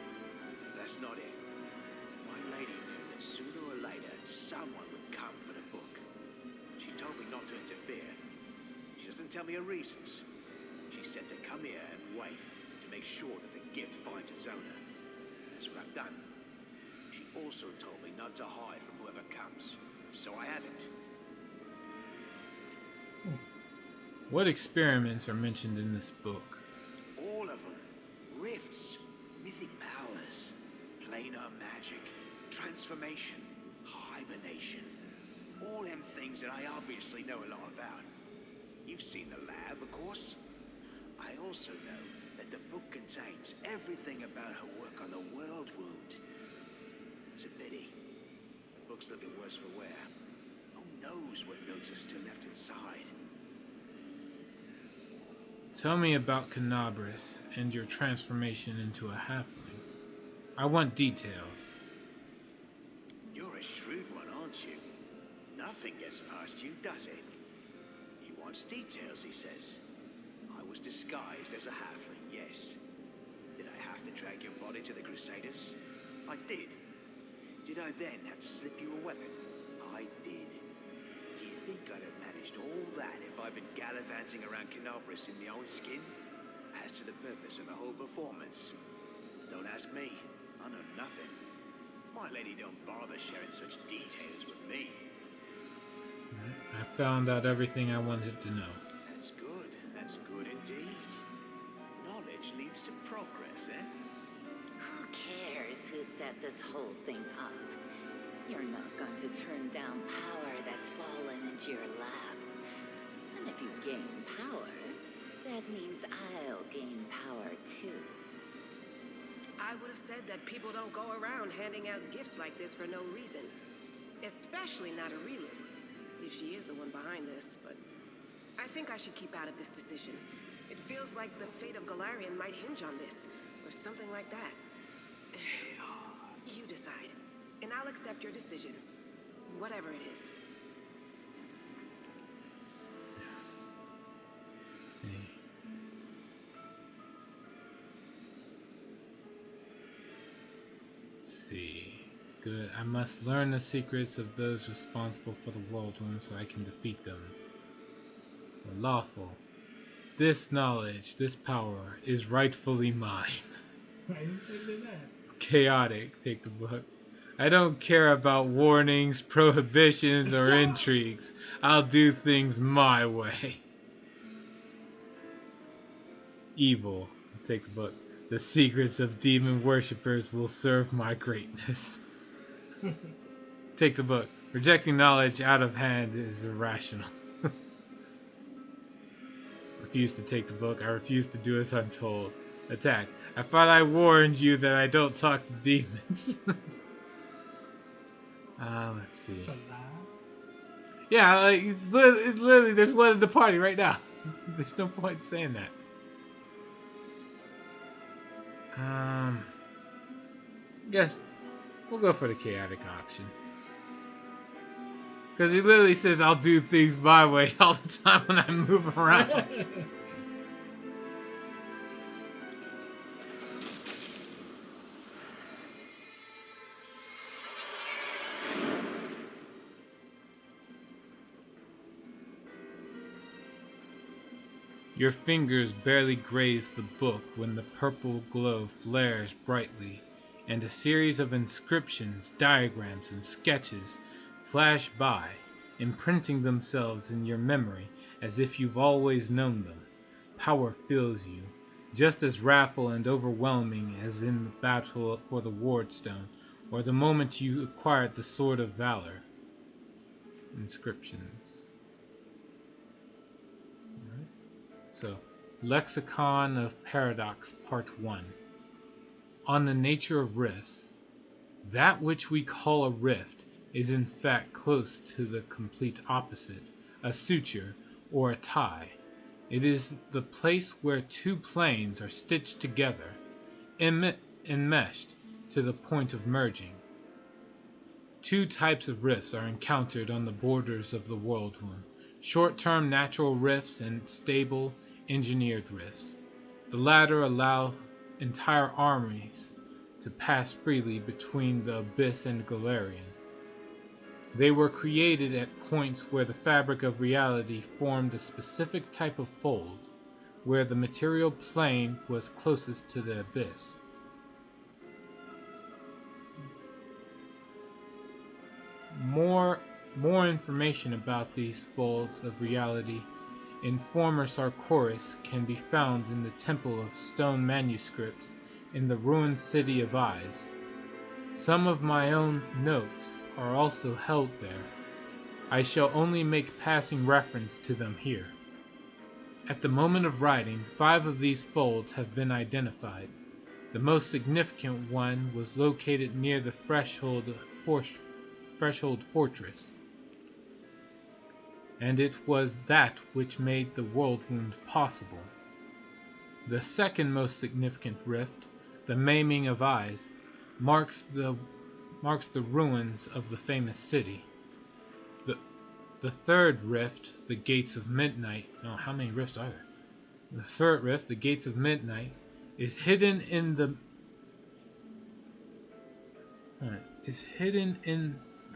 That's not it. My lady knew that sooner or later someone would come for the book. She told me not to interfere. She doesn't tell me her reasons. She said to come here and wait to make sure that the gift finds its owner. That's what I've done. She also told me not to hide from whoever comes, so I haven't. What experiments are mentioned in this book? All of them. Rifts, mythic powers, planar magic, transformation, hibernation. All them things that I obviously know a lot about. You've seen the lab, of course. I also know that The book contains everything about her work on the world wound. It's a pity. The book's looking worse for wear. Who knows what notes are still left inside? Tell me about Canabris and your transformation into a halfling. I want details. You're a shrewd one, aren't you? Nothing gets past you, does it? He wants details, he says. I was disguised as a halfling, yes. Did I have to drag your body to the Crusaders? I did. Did I then have to slip you a weapon? I did. Do you think I'd have managed all that if I'd been gallivanting around Canabris in my own skin? As to the purpose of the whole performance, don't ask me. I know nothing. My lady don't bother sharing such details with me. I found out everything I wanted to know. That's good. That's good indeed. Knowledge leads to progress, eh? Who cares who set this whole thing up? You're not going to turn down power that's fallen into your lap. And if you gain power, that means I'll gain power too. I would have said that people don't go around handing out gifts like this for no reason. Especially not Arilu, if she is the one behind this, but I think I should keep out of this decision. It feels like the fate of Galarian might hinge on this, or something like that. You decide, and I'll accept your decision, whatever it is. Let's see. Good. I must learn the secrets of those responsible for the whirlwind so I can defeat them. Lawful. This knowledge, this power, is rightfully mine. I didn't think of that. Chaotic. Take the book. I don't care about warnings, prohibitions, or intrigues. I'll do things my way. Evil. Take the book. The secrets of demon worshippers will serve my greatness. Take the book. Rejecting knowledge out of hand is irrational. Refuse to take the book. I refuse to do as I'm told. Attack. I thought I warned you that I don't talk to demons. Let's see. Yeah, like, it's literally, there's one in the party right now. There's no point in saying that. Guess we'll go for the chaotic option. Because he literally says, I'll do things my way all the time when I move around. Your fingers barely graze the book when the purple glow flares brightly, and a series of inscriptions, diagrams, and sketches flash by, imprinting themselves in your memory as if you've always known them. Power fills you, just as wrathful and overwhelming as in the battle for the Wardstone, or the moment you acquired the Sword of Valor. Inscriptions. So, Lexicon of Paradox, Part 1. On the nature of rifts. That which we call a rift is in fact close to the complete opposite, a suture or a tie. It is the place where two planes are stitched together, enmeshed to the point of merging. Two types of rifts are encountered on the borders of the whirlwind: short-term natural rifts and stable, engineered rifts. The latter allow entire armies to pass freely between the Abyss and Galarian. They were created at points where the fabric of reality formed a specific type of fold, where the material plane was closest to the Abyss. More information about these folds of reality in former Sarkoris can be found in the Temple of Stone manuscripts in the ruined city of Eyes. Some of my own notes are also held there. I shall only make passing reference to them here. At the moment of writing, 5 of these folds have been identified. The most significant one was located near the Threshold Fortress, and it was that which made the world wound possible. The second most significant rift, the Maiming of Eyes, marks the ruins of the famous city. The third rift, the Gates of Midnight. Oh, how many rifts are there? The third rift, the Gates of Midnight, is hidden in the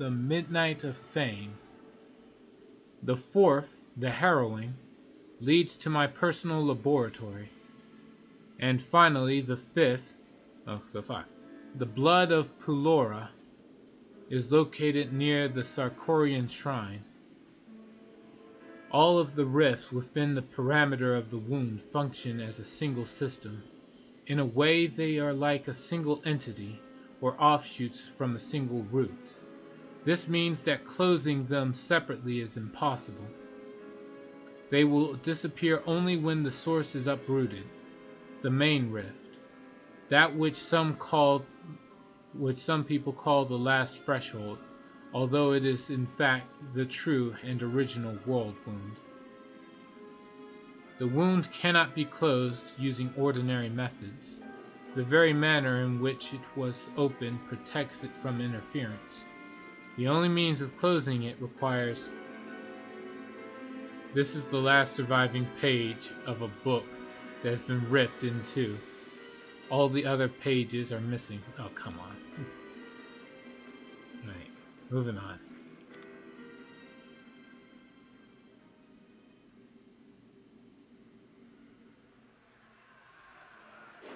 Midnight of Fame. The fourth, the Harrowing, leads to my personal laboratory. And finally, the fifth, the Blood of Pulora, is located near the Sarkorian Shrine. All of the rifts within the parameter of the wound function as a single system. In a way, they are like a single entity, or offshoots from a single root. This means that closing them separately is impossible. They will disappear only when the source is uprooted. The main rift, that which some people call the last threshold, although it is in fact the true and original world wound. The wound cannot be closed using ordinary methods. The very manner in which it was opened protects it from interference. The only means of closing it requires... This is the last surviving page of a book that has been ripped in two. All the other pages are missing. Oh, come on. Right, moving on.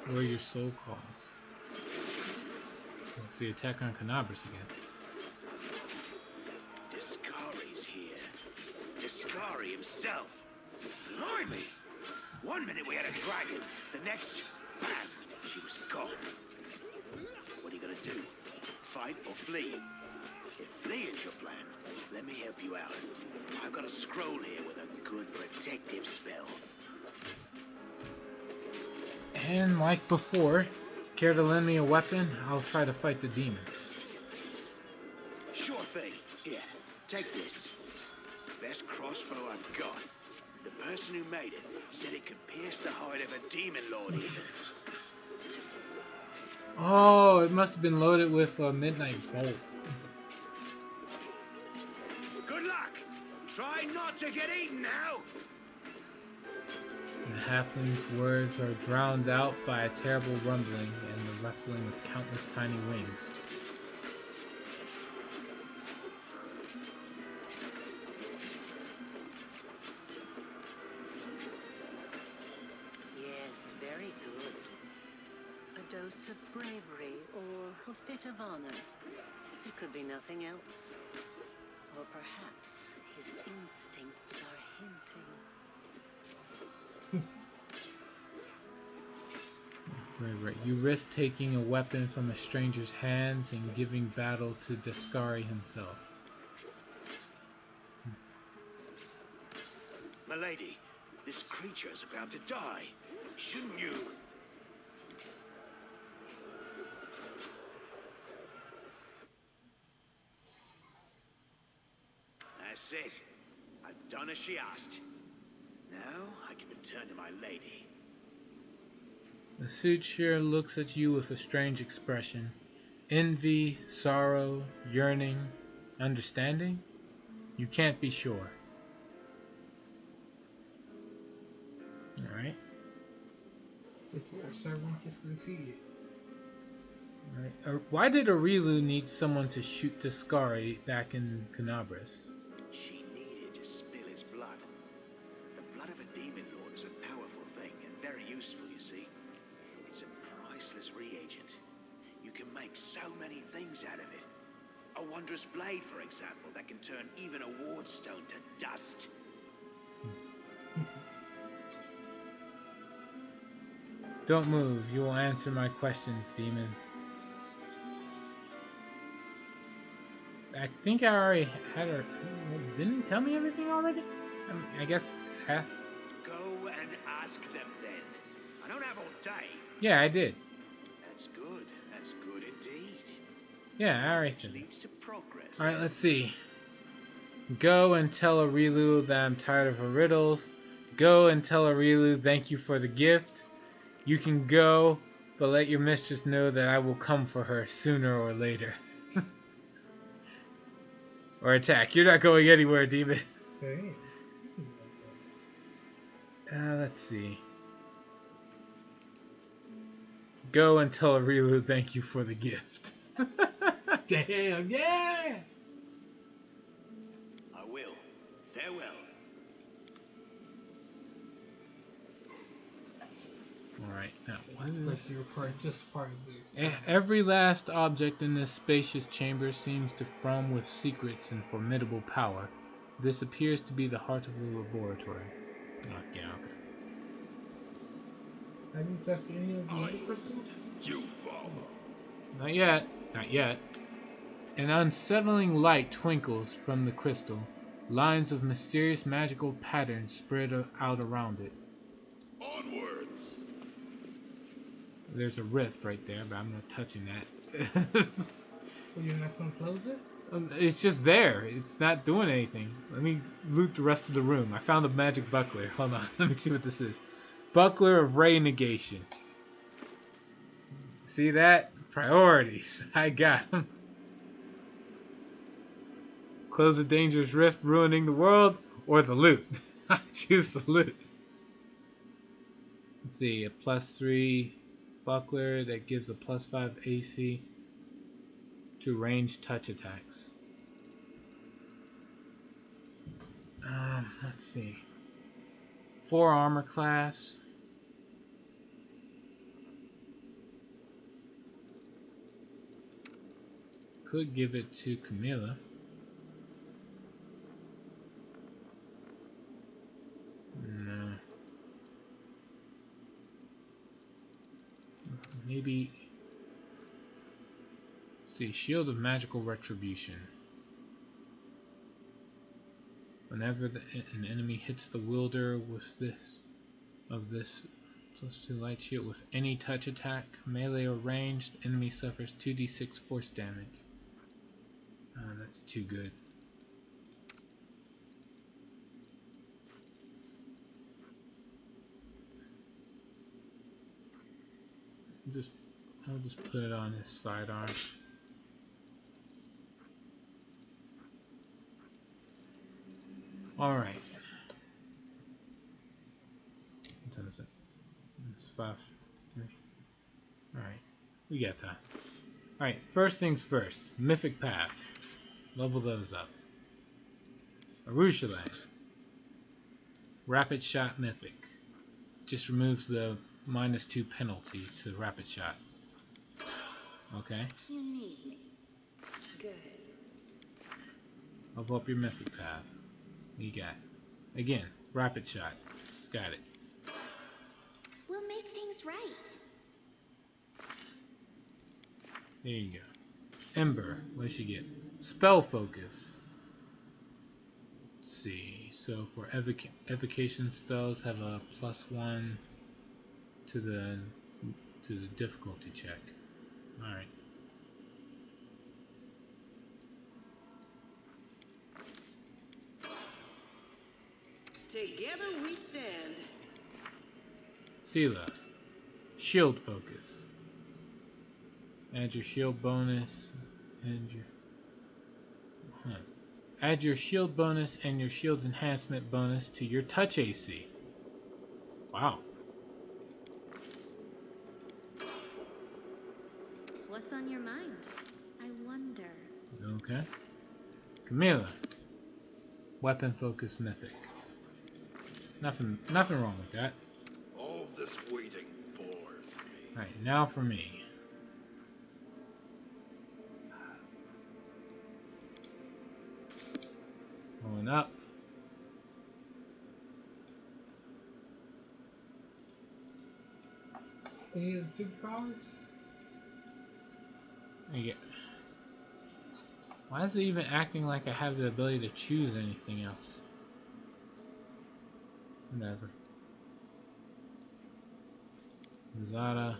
Where are your soul calls? Let's see, attack on Canabras again. Discari's here. Discari himself. Blimey! One minute we had a dragon, the next, bam, she was gone. What are you gonna do? Fight or flee? If flee is your plan, let me help you out. I've got a scroll here with a good protective spell. And like before, care to lend me a weapon? I'll try to fight the demons. Sure thing. Here, take this. Best crossbow I've got. The person who made it said it could pierce the hide of a demon lord even. Oh, it must have been loaded with a midnight bolt. Good luck! Try not to get eaten now! The halfling's words are drowned out by a terrible rumbling and the rustling of countless tiny wings. Yes, very good. A dose of bravery or a bit of honor. It could be nothing else. Or perhaps his instincts are hinting. Right. You risk taking a weapon from a stranger's hands and giving battle to Descari himself. Milady, this creature is about to die. Shouldn't you? That's it. I've done as she asked. Now I can return to my lady. The soothsayer looks at you with a strange expression. Envy, sorrow, yearning, understanding? You can't be sure. Alright. Before servant is defeated. Alright. Why did Aurilu need someone to shoot Descari back in Canabras? She needed to spill his blood. The blood of a demon lord is a powerful thing and very useful, you see. It's a priceless reagent. You can make so many things out of it. A wondrous blade, for example, that can turn even a wardstone to dust. Don't move. You will answer my questions, demon. I think I already had her. Didn't he tell me everything already? I guess half. Go Go and ask them then. I don't have all day. Yeah, I did. That's good. That's good indeed. Yeah, alright Which then. leads to progress. Alright, let's see. Go and tell Arilu that I'm tired of her riddles. Go and tell Arilu thank you for the gift. You can go, but let your mistress know that I will come for her sooner or later. Or attack. You're not going anywhere, demon. Dang. Let's see. Go and tell Arilu thank you for the gift. Damn, yeah! I will. Farewell. Alright, now what Unless you're just part of this. Every last object in this spacious chamber seems to thrum with secrets and formidable power. This appears to be the heart of the laboratory. Oh, yeah, okay. Have you touched any of the other crystals? You follow. Not yet. Not yet. An unsettling light twinkles from the crystal. Lines of mysterious magical patterns spread out around it. Onwards. There's a rift right there, but I'm not touching that. Well, you're not gonna close it? It's just there. It's not doing anything. Let me loot the rest of the room. I found a magic buckler. Hold on. Let me see what this is. Buckler of Ray Negation. See that? Priorities. I got them. Close a dangerous rift, ruining the world, or the loot. I choose the loot. Let's see. A +3 buckler that gives a +5 AC to ranged touch attacks. Let's see. 4 armor class. Could give it to Camilla. No. Maybe. Let's see, Shield of Magical Retribution. Whenever an enemy hits the wielder with this +2 light shield with any touch attack, melee or ranged, enemy suffers 2d6 force damage. That's too good. I'll just put it on his sidearm. All right. What time is it? It's 5. All right, we got time. All right, first things first. Mythic paths. Level those up. Arushaland. Rapid shot mythic. Just removes the -2 penalty to rapid shot. Okay. You need me. Good. Level up your mythic path. What you got? Again, rapid shot. Got it. We'll make things right. There you go. Ember. What does she get? Spell focus. Let's see. So for evocation spells, have a +1 to the difficulty check. All right. Together we stand. Sela. Shield focus. Add your shield bonus and your add your shield bonus and your shield enhancement bonus to your touch AC. Wow. What's on your mind? I wonder. Okay. Camilla. Weapon focus mythic. Nothing wrong with that. All this waiting bores me. Alright, now for me. Going up. Any of the superpowers? Yeah. Why is it even acting like I have the ability to choose anything else? Whatever. Zada.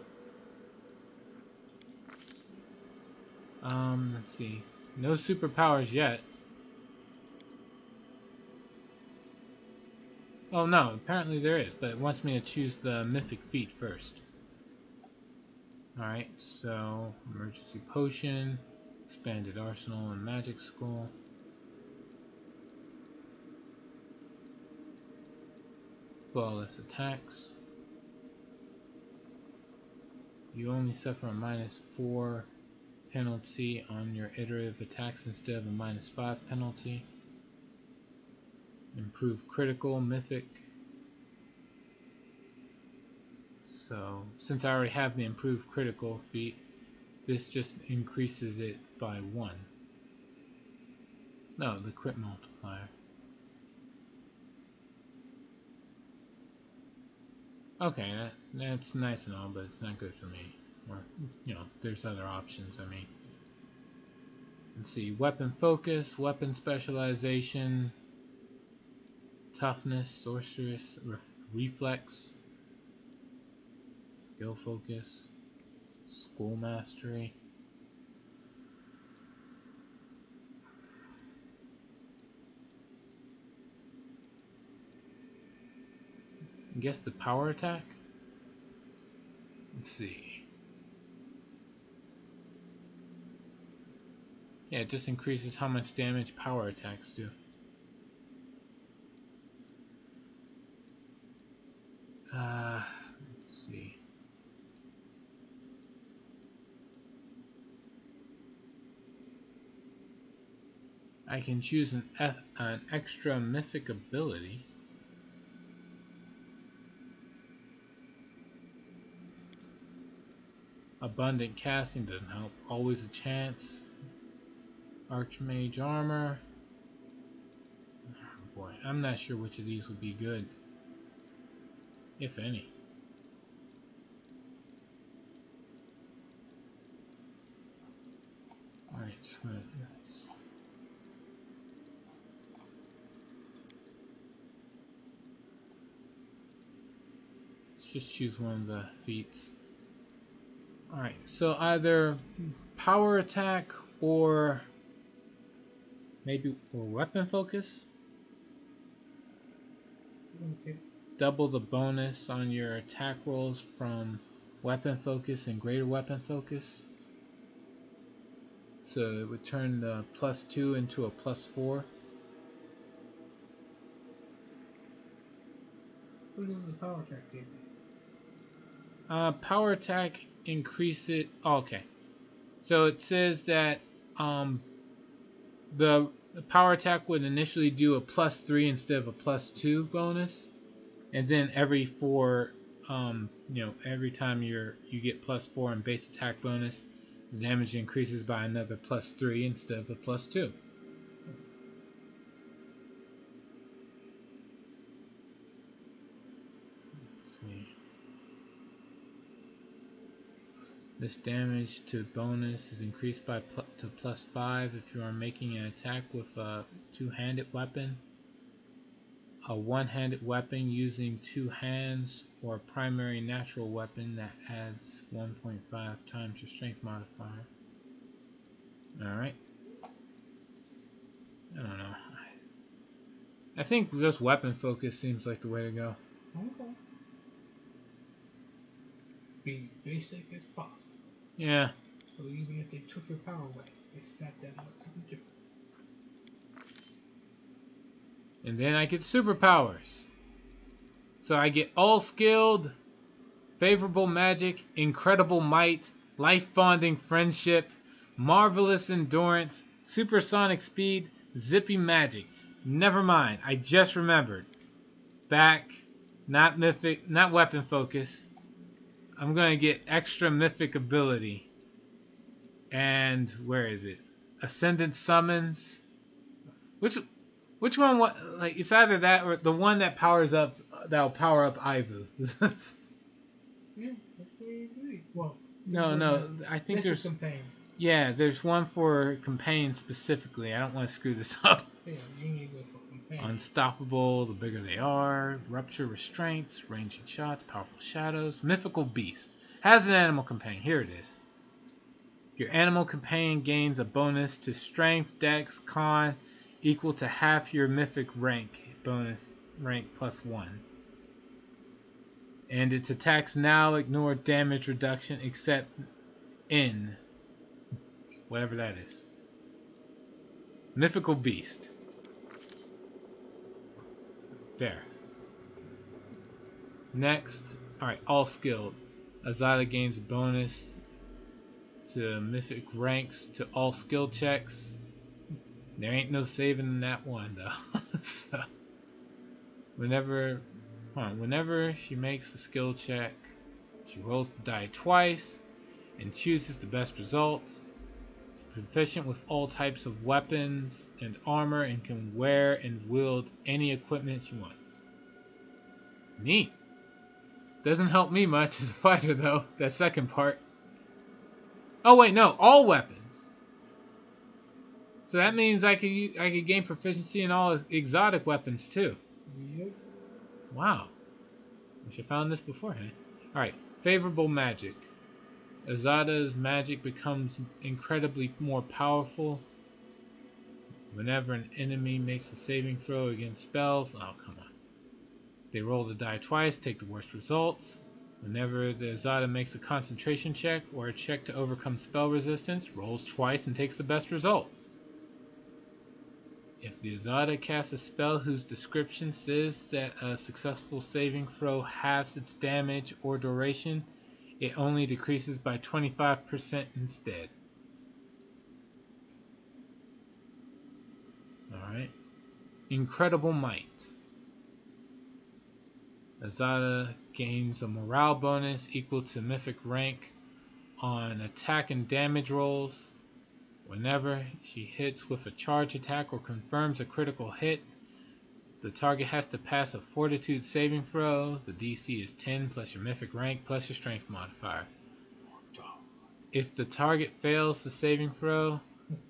Let's see. No superpowers yet. Oh no, apparently there is, but it wants me to choose the mythic feat first. Alright, so emergency potion, expanded arsenal, and magic skull. Flawless attacks. You only suffer a -4 penalty on your iterative attacks instead of a -5 penalty. Improved critical, mythic. So, since I already have the improved critical feat, this just increases it by 1. No, the crit multiplier. Okay, that's nice and all, but it's not good for me. Or, you know, there's other options, I mean. Let's see, weapon focus, weapon specialization, toughness, sorceress, reflex, skill focus, school mastery. I guess the power attack? Let's see. Yeah, it just increases how much damage power attacks do. Let's see. I can choose an extra mythic ability. Abundant casting doesn't help. Always a chance. Archmage armor. Oh boy, I'm not sure which of these would be good, if any. Alright, let's just choose one of the feats. Alright, so either power attack or maybe weapon focus. Okay. Double the bonus on your attack rolls from weapon focus and greater weapon focus. So it would turn the +2 into a +4. What does the power attack give me? Power attack increase it. Oh, okay. So it says that the power attack would initially do a +3 instead of a +2 bonus, and then every time you get +4 in base attack bonus, the damage increases by another +3 instead of a +2. Let's see. This damage to bonus is increased by to +5 if you are making an attack with a two-handed weapon, a one-handed weapon using two hands, or a primary natural weapon that adds 1.5 times your strength modifier. Alright. I don't know. I think just weapon focus seems like the way to go. Okay. Be basic as possible. Yeah. So even if they took your power away, it's not that much to do. And then I get superpowers. So I get all skilled, favorable magic, incredible might, life bonding friendship, marvelous endurance, supersonic speed, zippy magic. Never mind, I just remembered. Back, not mythic, not weapon focus. I'm gonna get extra mythic ability. And where is it? Ascendant summons. Which one? What? Like it's either that or the one that powers up. That'll power up Ivu. Yeah, that's what you do. Well, No. I think there's. Companion. Yeah, there's one for companions specifically. I don't want to screw this up. Yeah, you need to go for companion. Unstoppable, the bigger they are. Rupture restraints, ranging shots, powerful shadows. Mythical beast. Has an animal companion. Here it is. Your animal companion gains a bonus to strength, dex, con, equal to half your mythic rank. Bonus rank +1. And its attacks now ignore damage reduction except in whatever that is. Mythical beast. There. Next, alright, all skilled. Azada gains a bonus to mythic ranks to all skill checks. There ain't no saving in that one though. So, whenever she makes a skill check, she rolls the die twice and chooses the best results. She's proficient with all types of weapons and armor and can wear and wield any equipment she wants. Neat. Doesn't help me much as a fighter though, that second part. Oh wait, no, all weapons. So that means I could gain proficiency in all exotic weapons too. Yep. Wow. Wish I found this beforehand. Alright, favorable magic. Azada's magic becomes incredibly more powerful whenever an enemy makes a saving throw against spells. Oh, come on. They roll the die twice, take the worst results. Whenever the Azada makes a concentration check or a check to overcome spell resistance, rolls twice and takes the best result. If the Azada casts a spell whose description says that a successful saving throw halves its damage or duration, it only decreases by 25% instead. Alright. Incredible Might. Azada gains a morale bonus equal to mythic rank on attack and damage rolls. Whenever she hits with a charge attack or confirms a critical hit, the target has to pass a fortitude saving throw. The DC is 10 plus your mythic rank plus your strength modifier. If the target fails the saving throw,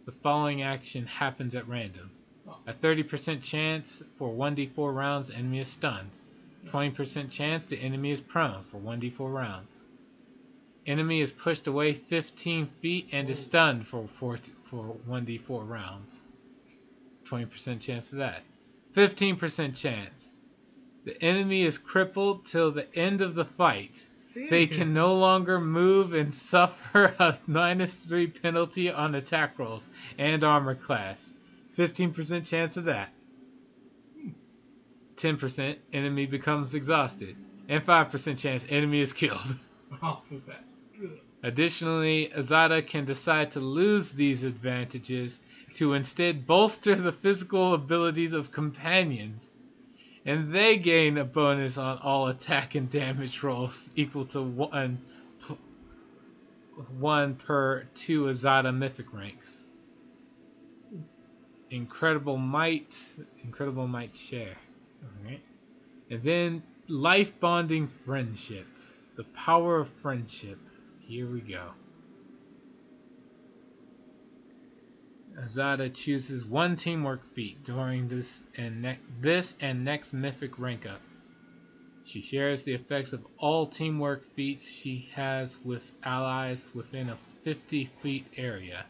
the following action happens at random. A 30% chance for 1d4 rounds the enemy is stunned. 20% chance the enemy is prone for 1d4 rounds. Enemy is pushed away 15 feet and is stunned for 1d4 rounds. 20% chance of that. 15% chance. The enemy is crippled till the end of the fight. They can no longer move and suffer a -3 penalty on attack rolls and armor class. 15% chance of that. 10% enemy becomes exhausted. And 5% chance enemy is killed. Also that. Additionally, Azada can decide to lose these advantages to instead bolster the physical abilities of companions. And they gain a bonus on all attack and damage rolls equal to 1 per 2 Azada mythic ranks. Incredible Might share. Alright. And then life bonding friendship. The power of friendship. Here we go. Azada chooses 1 teamwork feat during this and next mythic rank up. She shares the effects of all teamwork feats she has with allies within a 50-feet area.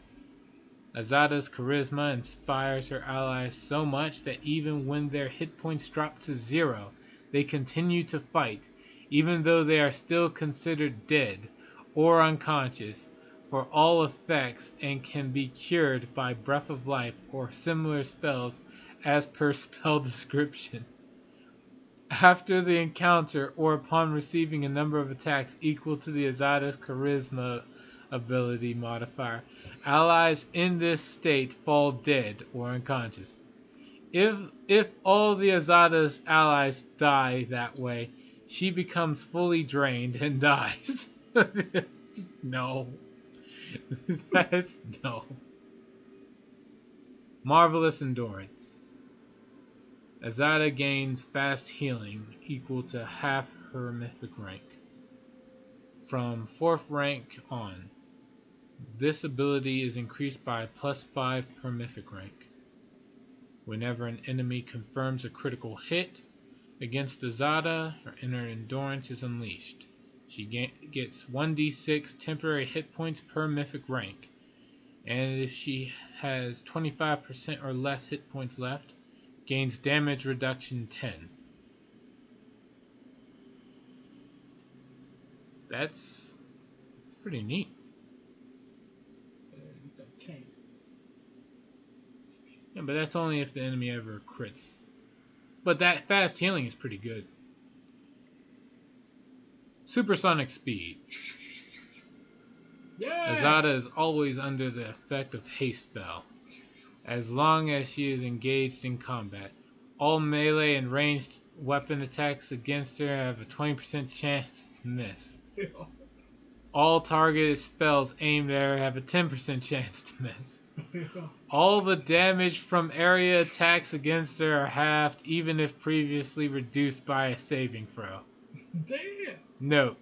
Azada's charisma inspires her allies so much that even when their hit points drop to 0, they continue to fight, even though they are still considered dead or unconscious for all effects and can be cured by Breath of Life or similar spells as per spell description. After the encounter or upon receiving a number of attacks equal to the Azada's charisma ability modifier, allies in this state fall dead or unconscious. If all the Azada's allies die that way, she becomes fully drained and dies. No. That's no. Marvelous Endurance. Azada gains fast healing equal to half her mythic rank. From 4th rank on, this ability is increased by +5 per mythic rank. Whenever an enemy confirms a critical hit against Azada, her inner endurance is unleashed. She gets 1d6 temporary hit points per mythic rank. And if she has 25% or less hit points left, gains damage reduction 10. That's pretty neat. Yeah, but that's only if the enemy ever crits. But that fast healing is pretty good. Supersonic speed. Yeah. Azada is always under the effect of haste spell, as long as she is engaged in combat. All melee and ranged weapon attacks against her have a 20% chance to miss. All targeted spells aimed at her have a 10% chance to miss. All the damage from area attacks against her are halved, even if previously reduced by a saving throw. Damn. Note: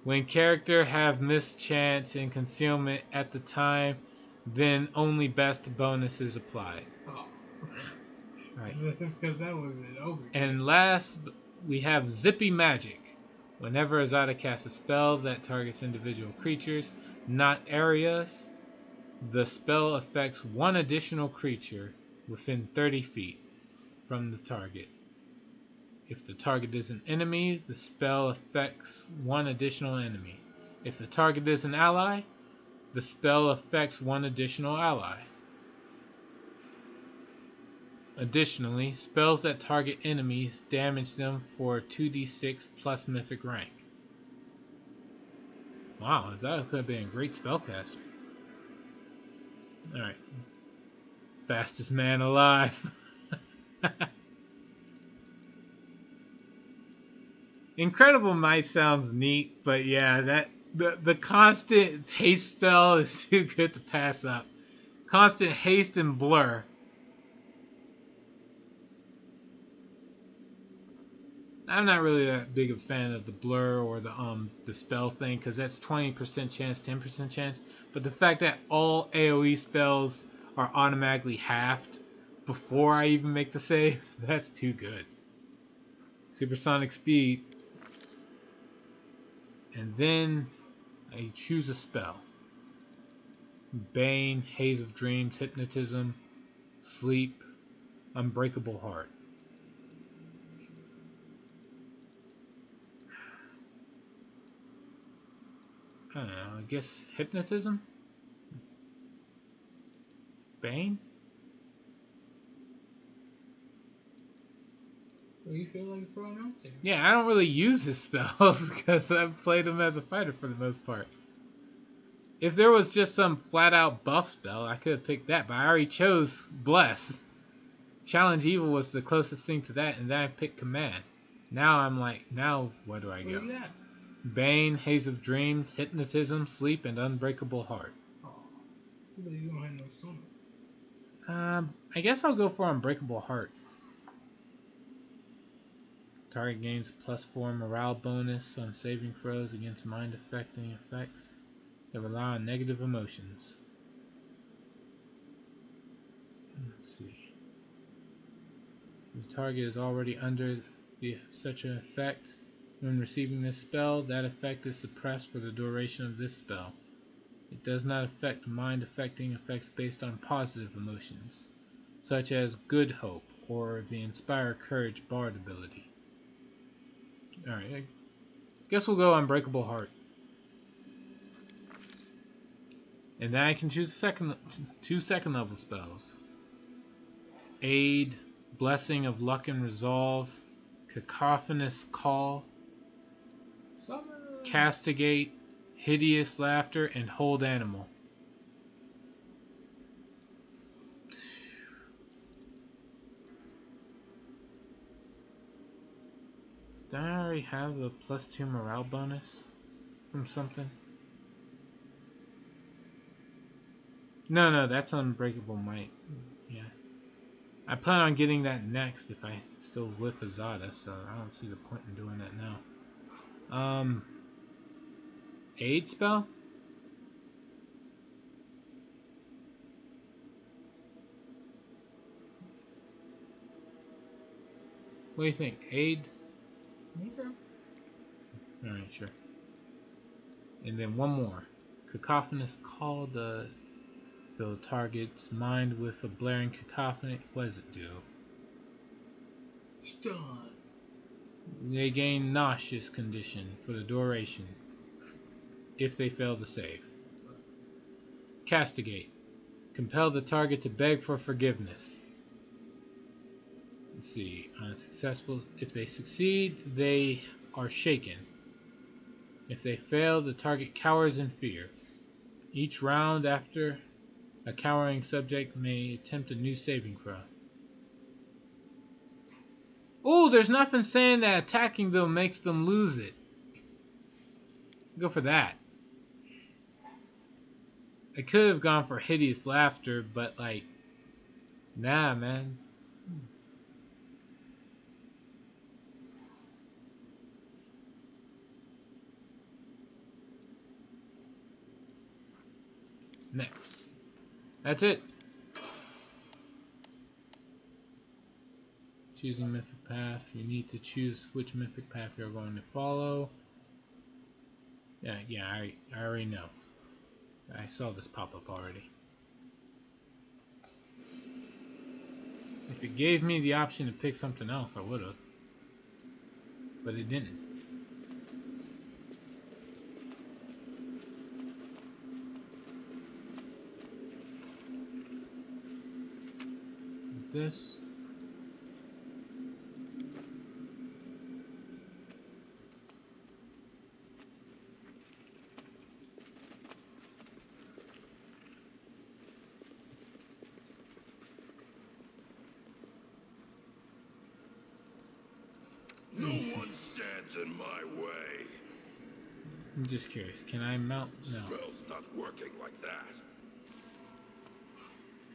when character have mischance and concealment at the time, then only best bonuses apply. Oh. Right. Because that would have been over. And last, we have Zippy Magic. Whenever Azada casts a spell that targets individual creatures, not areas, the spell affects one additional creature within 30 feet from the target. If the target is an enemy, the spell affects one additional enemy. If the target is an ally, the spell affects one additional ally. Additionally, spells that target enemies damage them for 2d6 plus mythic rank. Wow, Azada could have been a great spellcaster. Alright. Fastest man alive. Incredible Might sounds neat, but yeah, the constant haste spell is too good to pass up. Constant haste and blur. I'm not really that big of a fan of the blur or the spell thing, because that's 20% chance, 10% chance. But the fact that all AoE spells are automatically halved before I even make the save, that's too good. Supersonic speed. And then I choose a spell. Bane, Haze of Dreams, Hypnotism, Sleep, Unbreakable Heart. I don't know, I guess Hypnotism? Bane? What do you feel like throwing out there? Yeah, I don't really use his spells because I've played him as a fighter for the most part. If there was just some flat out buff spell, I could have picked that, but I already chose Bless. Challenge Evil was the closest thing to that, and then I picked Command. Now I'm like, now where do I go? What do you got? Bane, Haze of Dreams, Hypnotism, Sleep, and Unbreakable Heart. Oh, but you don't have no summon. I guess I'll go for Unbreakable Heart. Target gains +4 morale bonus on saving throws against mind-affecting effects that rely on negative emotions. Let's see. The target is already under such an effect. When receiving this spell, that effect is suppressed for the duration of this spell. It does not affect mind-affecting effects based on positive emotions, such as Good Hope or the Inspire Courage Bard ability. Alright, I guess we'll go Unbreakable Heart. And then I can choose two second level spells. Aid, Blessing of Luck and Resolve, Cacophonous Call, Summon. Castigate, Hideous Laughter, and Hold Animal. Don't I already have a +2 morale bonus from something? No, that's Unbreakable Might. Yeah. I plan on getting that next if I still with Azada, so I don't see the point in doing that now. Aid spell? What do you think? Aid? Okay. Alright, sure. And then one more. Cacophonous call does fill target's mind with a blaring cacophony. What does it do? Stun. They gain nauseous condition for the duration if they fail to save. Castigate. Compel the target to beg for forgiveness. Let's see. Unsuccessful. If they succeed, they are shaken. If they fail, the target cowers in fear. Each round after, a cowering subject may attempt a new saving throw. Oh, there's nothing saying that attacking them makes them lose it. Go for that. I could have gone for hideous laughter, but like, nah, man. Next. That's it. Choosing mythic path. You need to choose which mythic path you're going to follow. Yeah, I already know. I saw this pop up already. If it gave me the option to pick something else, I would have. But it didn't. This. No one stands in my way. I'm just curious. Can I mount? No. Spell's not working like that.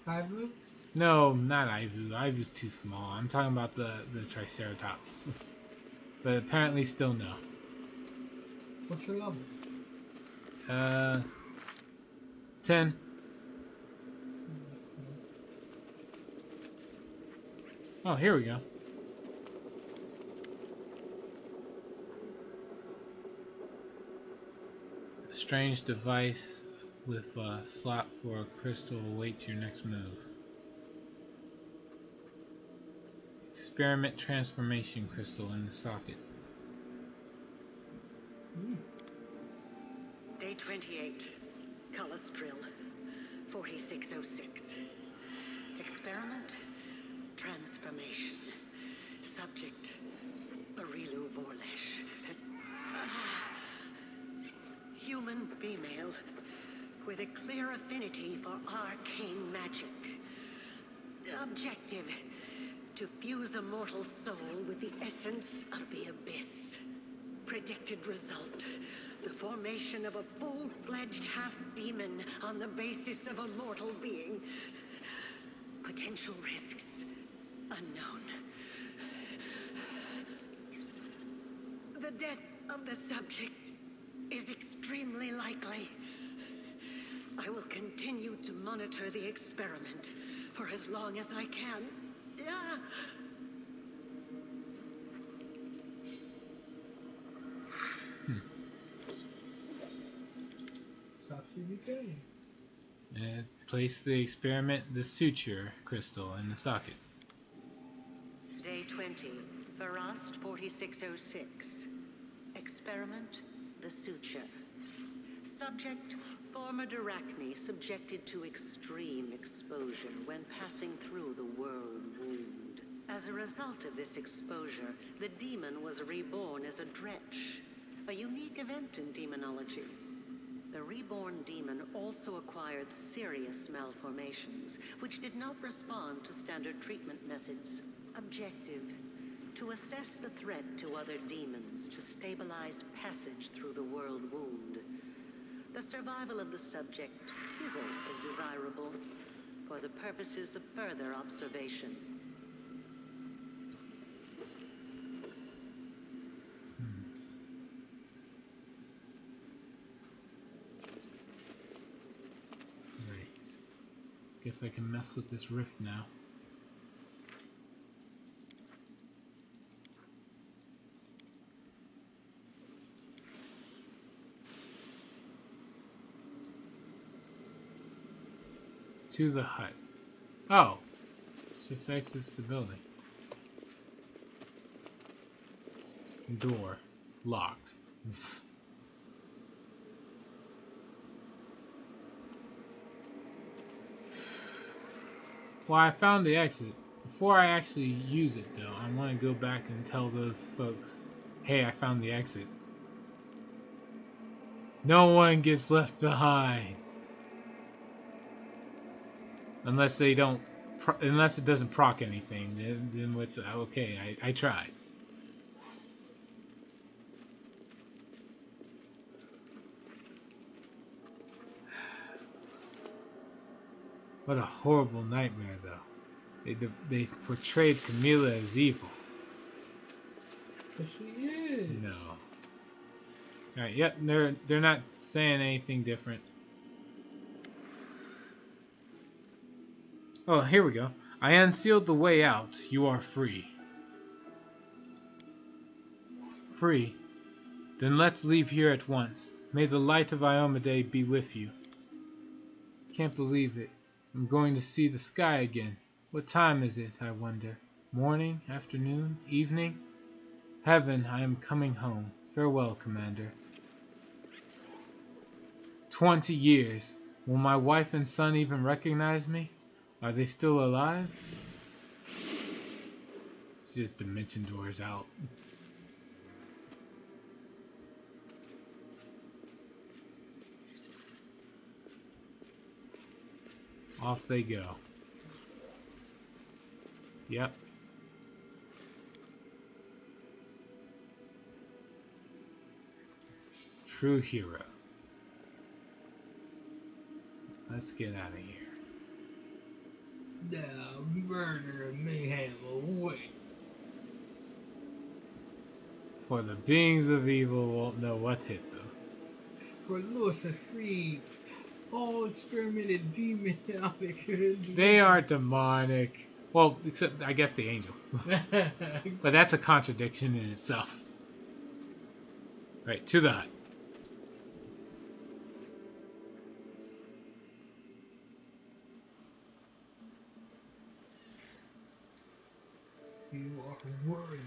Ivory? No, not Ivu. Ivu's too small. I'm talking about the Triceratops. But apparently still no. What's your level? 10. Oh, here we go. A strange device with a slot for a crystal awaits your next move. Experiment transformation crystal in the socket. Day 28. Cullis drill. 4606. Experiment. Transformation. Subject. Arilu Vorlesh. Human female with a clear affinity for arcane magic. Objective. To fuse a mortal soul with the essence of the abyss. Predicted result. The formation of a full-fledged half-demon on the basis of a mortal being. Potential risks unknown. The death of the subject is extremely likely. I will continue to monitor the experiment for as long as I can. Place the experiment, the suture crystal in the socket. Day 20, Farast 4606. Experiment, the suture. Subject, former Arachne subjected to extreme exposure when passing through the world wound. As a result of this exposure, the demon was reborn as a dretch, a unique event in demonology. The reborn demon also acquired serious malformations, which did not respond to standard treatment methods. Objective: to assess the threat to other demons to stabilize passage through the world wound. The survival of the subject is also desirable for the purposes of further observation. Right. Guess I can mess with this rift now. To the hut. Oh. It's just exits the building. Door. Locked. Well, I found the exit. Before I actually use it, though, I want to go back and tell those folks, hey, I found the exit. No one gets left behind. Unless they don't, unless it doesn't proc anything, then what's, okay, I tried. What a horrible nightmare, though. They portrayed Camilla as evil. But she is. No. Alright, yep, they're not saying anything different. Oh, here we go. I unsealed the way out. You are free. Free? Then let's leave here at once. May the light of Iomade be with you. Can't believe it. I'm going to see the sky again. What time is it, I wonder? Morning? Afternoon? Evening? Heaven, I am coming home. Farewell, Commander. 20 years. Will my wife and son even recognize me? Are they still alive? It's just dimension doors out. Off they go. Yep. True hero. Let's get out of here. Now, murder and mayhem away. For the beings of evil won't know what hit them. For Lewis has freed all experimented demon out of They are demonic. Well, except, I guess, the angel. But that's a contradiction in itself. Right, to the hut. You are worthy.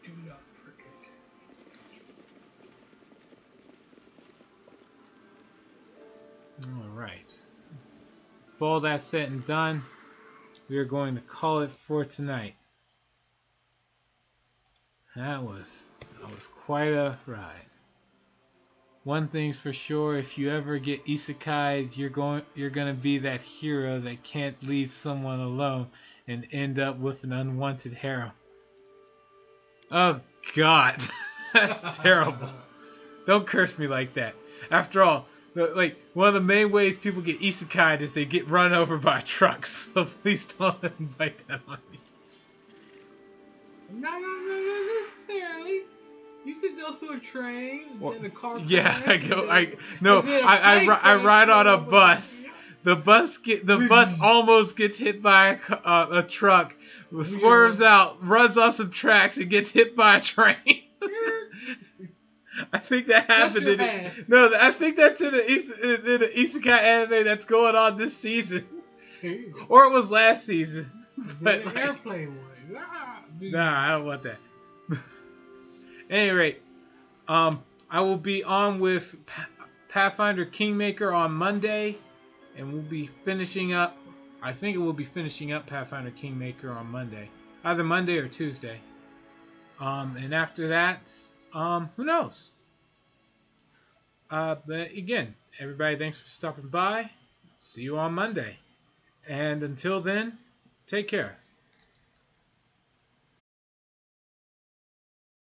Do not forget. Alright. With all that said and done, we are going to call it for tonight. That was quite a ride. One thing's for sure, if you ever get isekai'd, you're gonna be that hero that can't leave someone alone and end up with an unwanted harem. Oh God, that's terrible. Don't curse me like that. After all, like, one of the main ways people get isekai'd is they get run over by trucks. So please don't invite that on me. No, necessarily. You could go through a train, then a car crash. Yeah, I I ride on a bus. The bus almost gets hit by a truck, swerves out, runs on some tracks, and gets hit by a train. I think that happened I think that's in the isekai anime that's going on this season, or it was last season. But the airplane one. Nah, I don't want that. At any rate, I will be on with Pathfinder Kingmaker on Monday, and we'll be finishing up. I think it will be finishing up Pathfinder Kingmaker on Monday, either Monday or Tuesday. And after that, who knows? But again, everybody, thanks for stopping by. See you on Monday, and until then, take care.